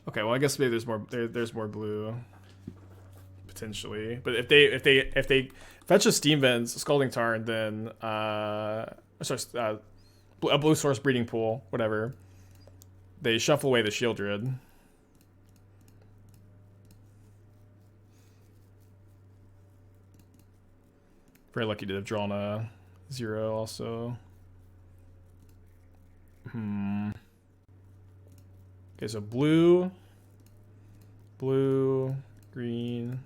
Okay, well I guess maybe there's more blue. Potentially. But if they fetch a Steam Vents, Scalding Tarn, then a blue source breeding pool, whatever. They shuffle away the Shieldred. Very lucky to have drawn a 0 also. Okay, so blue, green,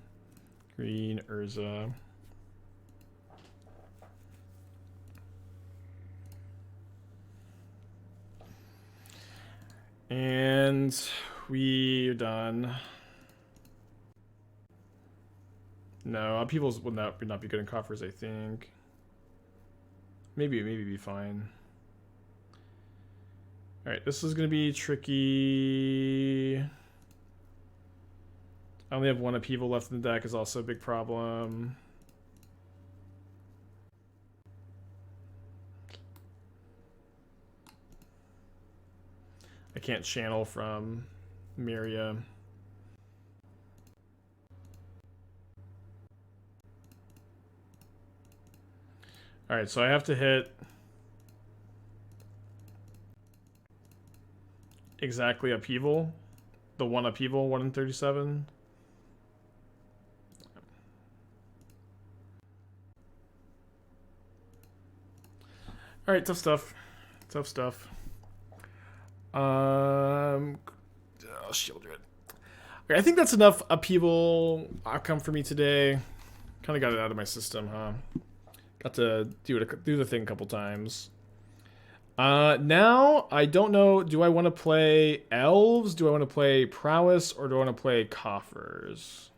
Urza. And we're done. No, Upheavals would not be good in coffers, I think. Maybe be fine. Alright, this is gonna be tricky. I only have 1 Upheaval left in the deck is also a big problem. I can't channel from Meria. Alright, so I have to hit exactly Upheaval. The 1 Upheaval, 1 in 37. Alright, tough stuff. Tough stuff. Shieldred. Okay, I think that's enough upheaval outcome for me today. Kind of got it out of my system, huh? Got to do the thing a couple times. Now, I don't know, do I want to play elves? Do I want to play prowess? Or do I want to play coffers?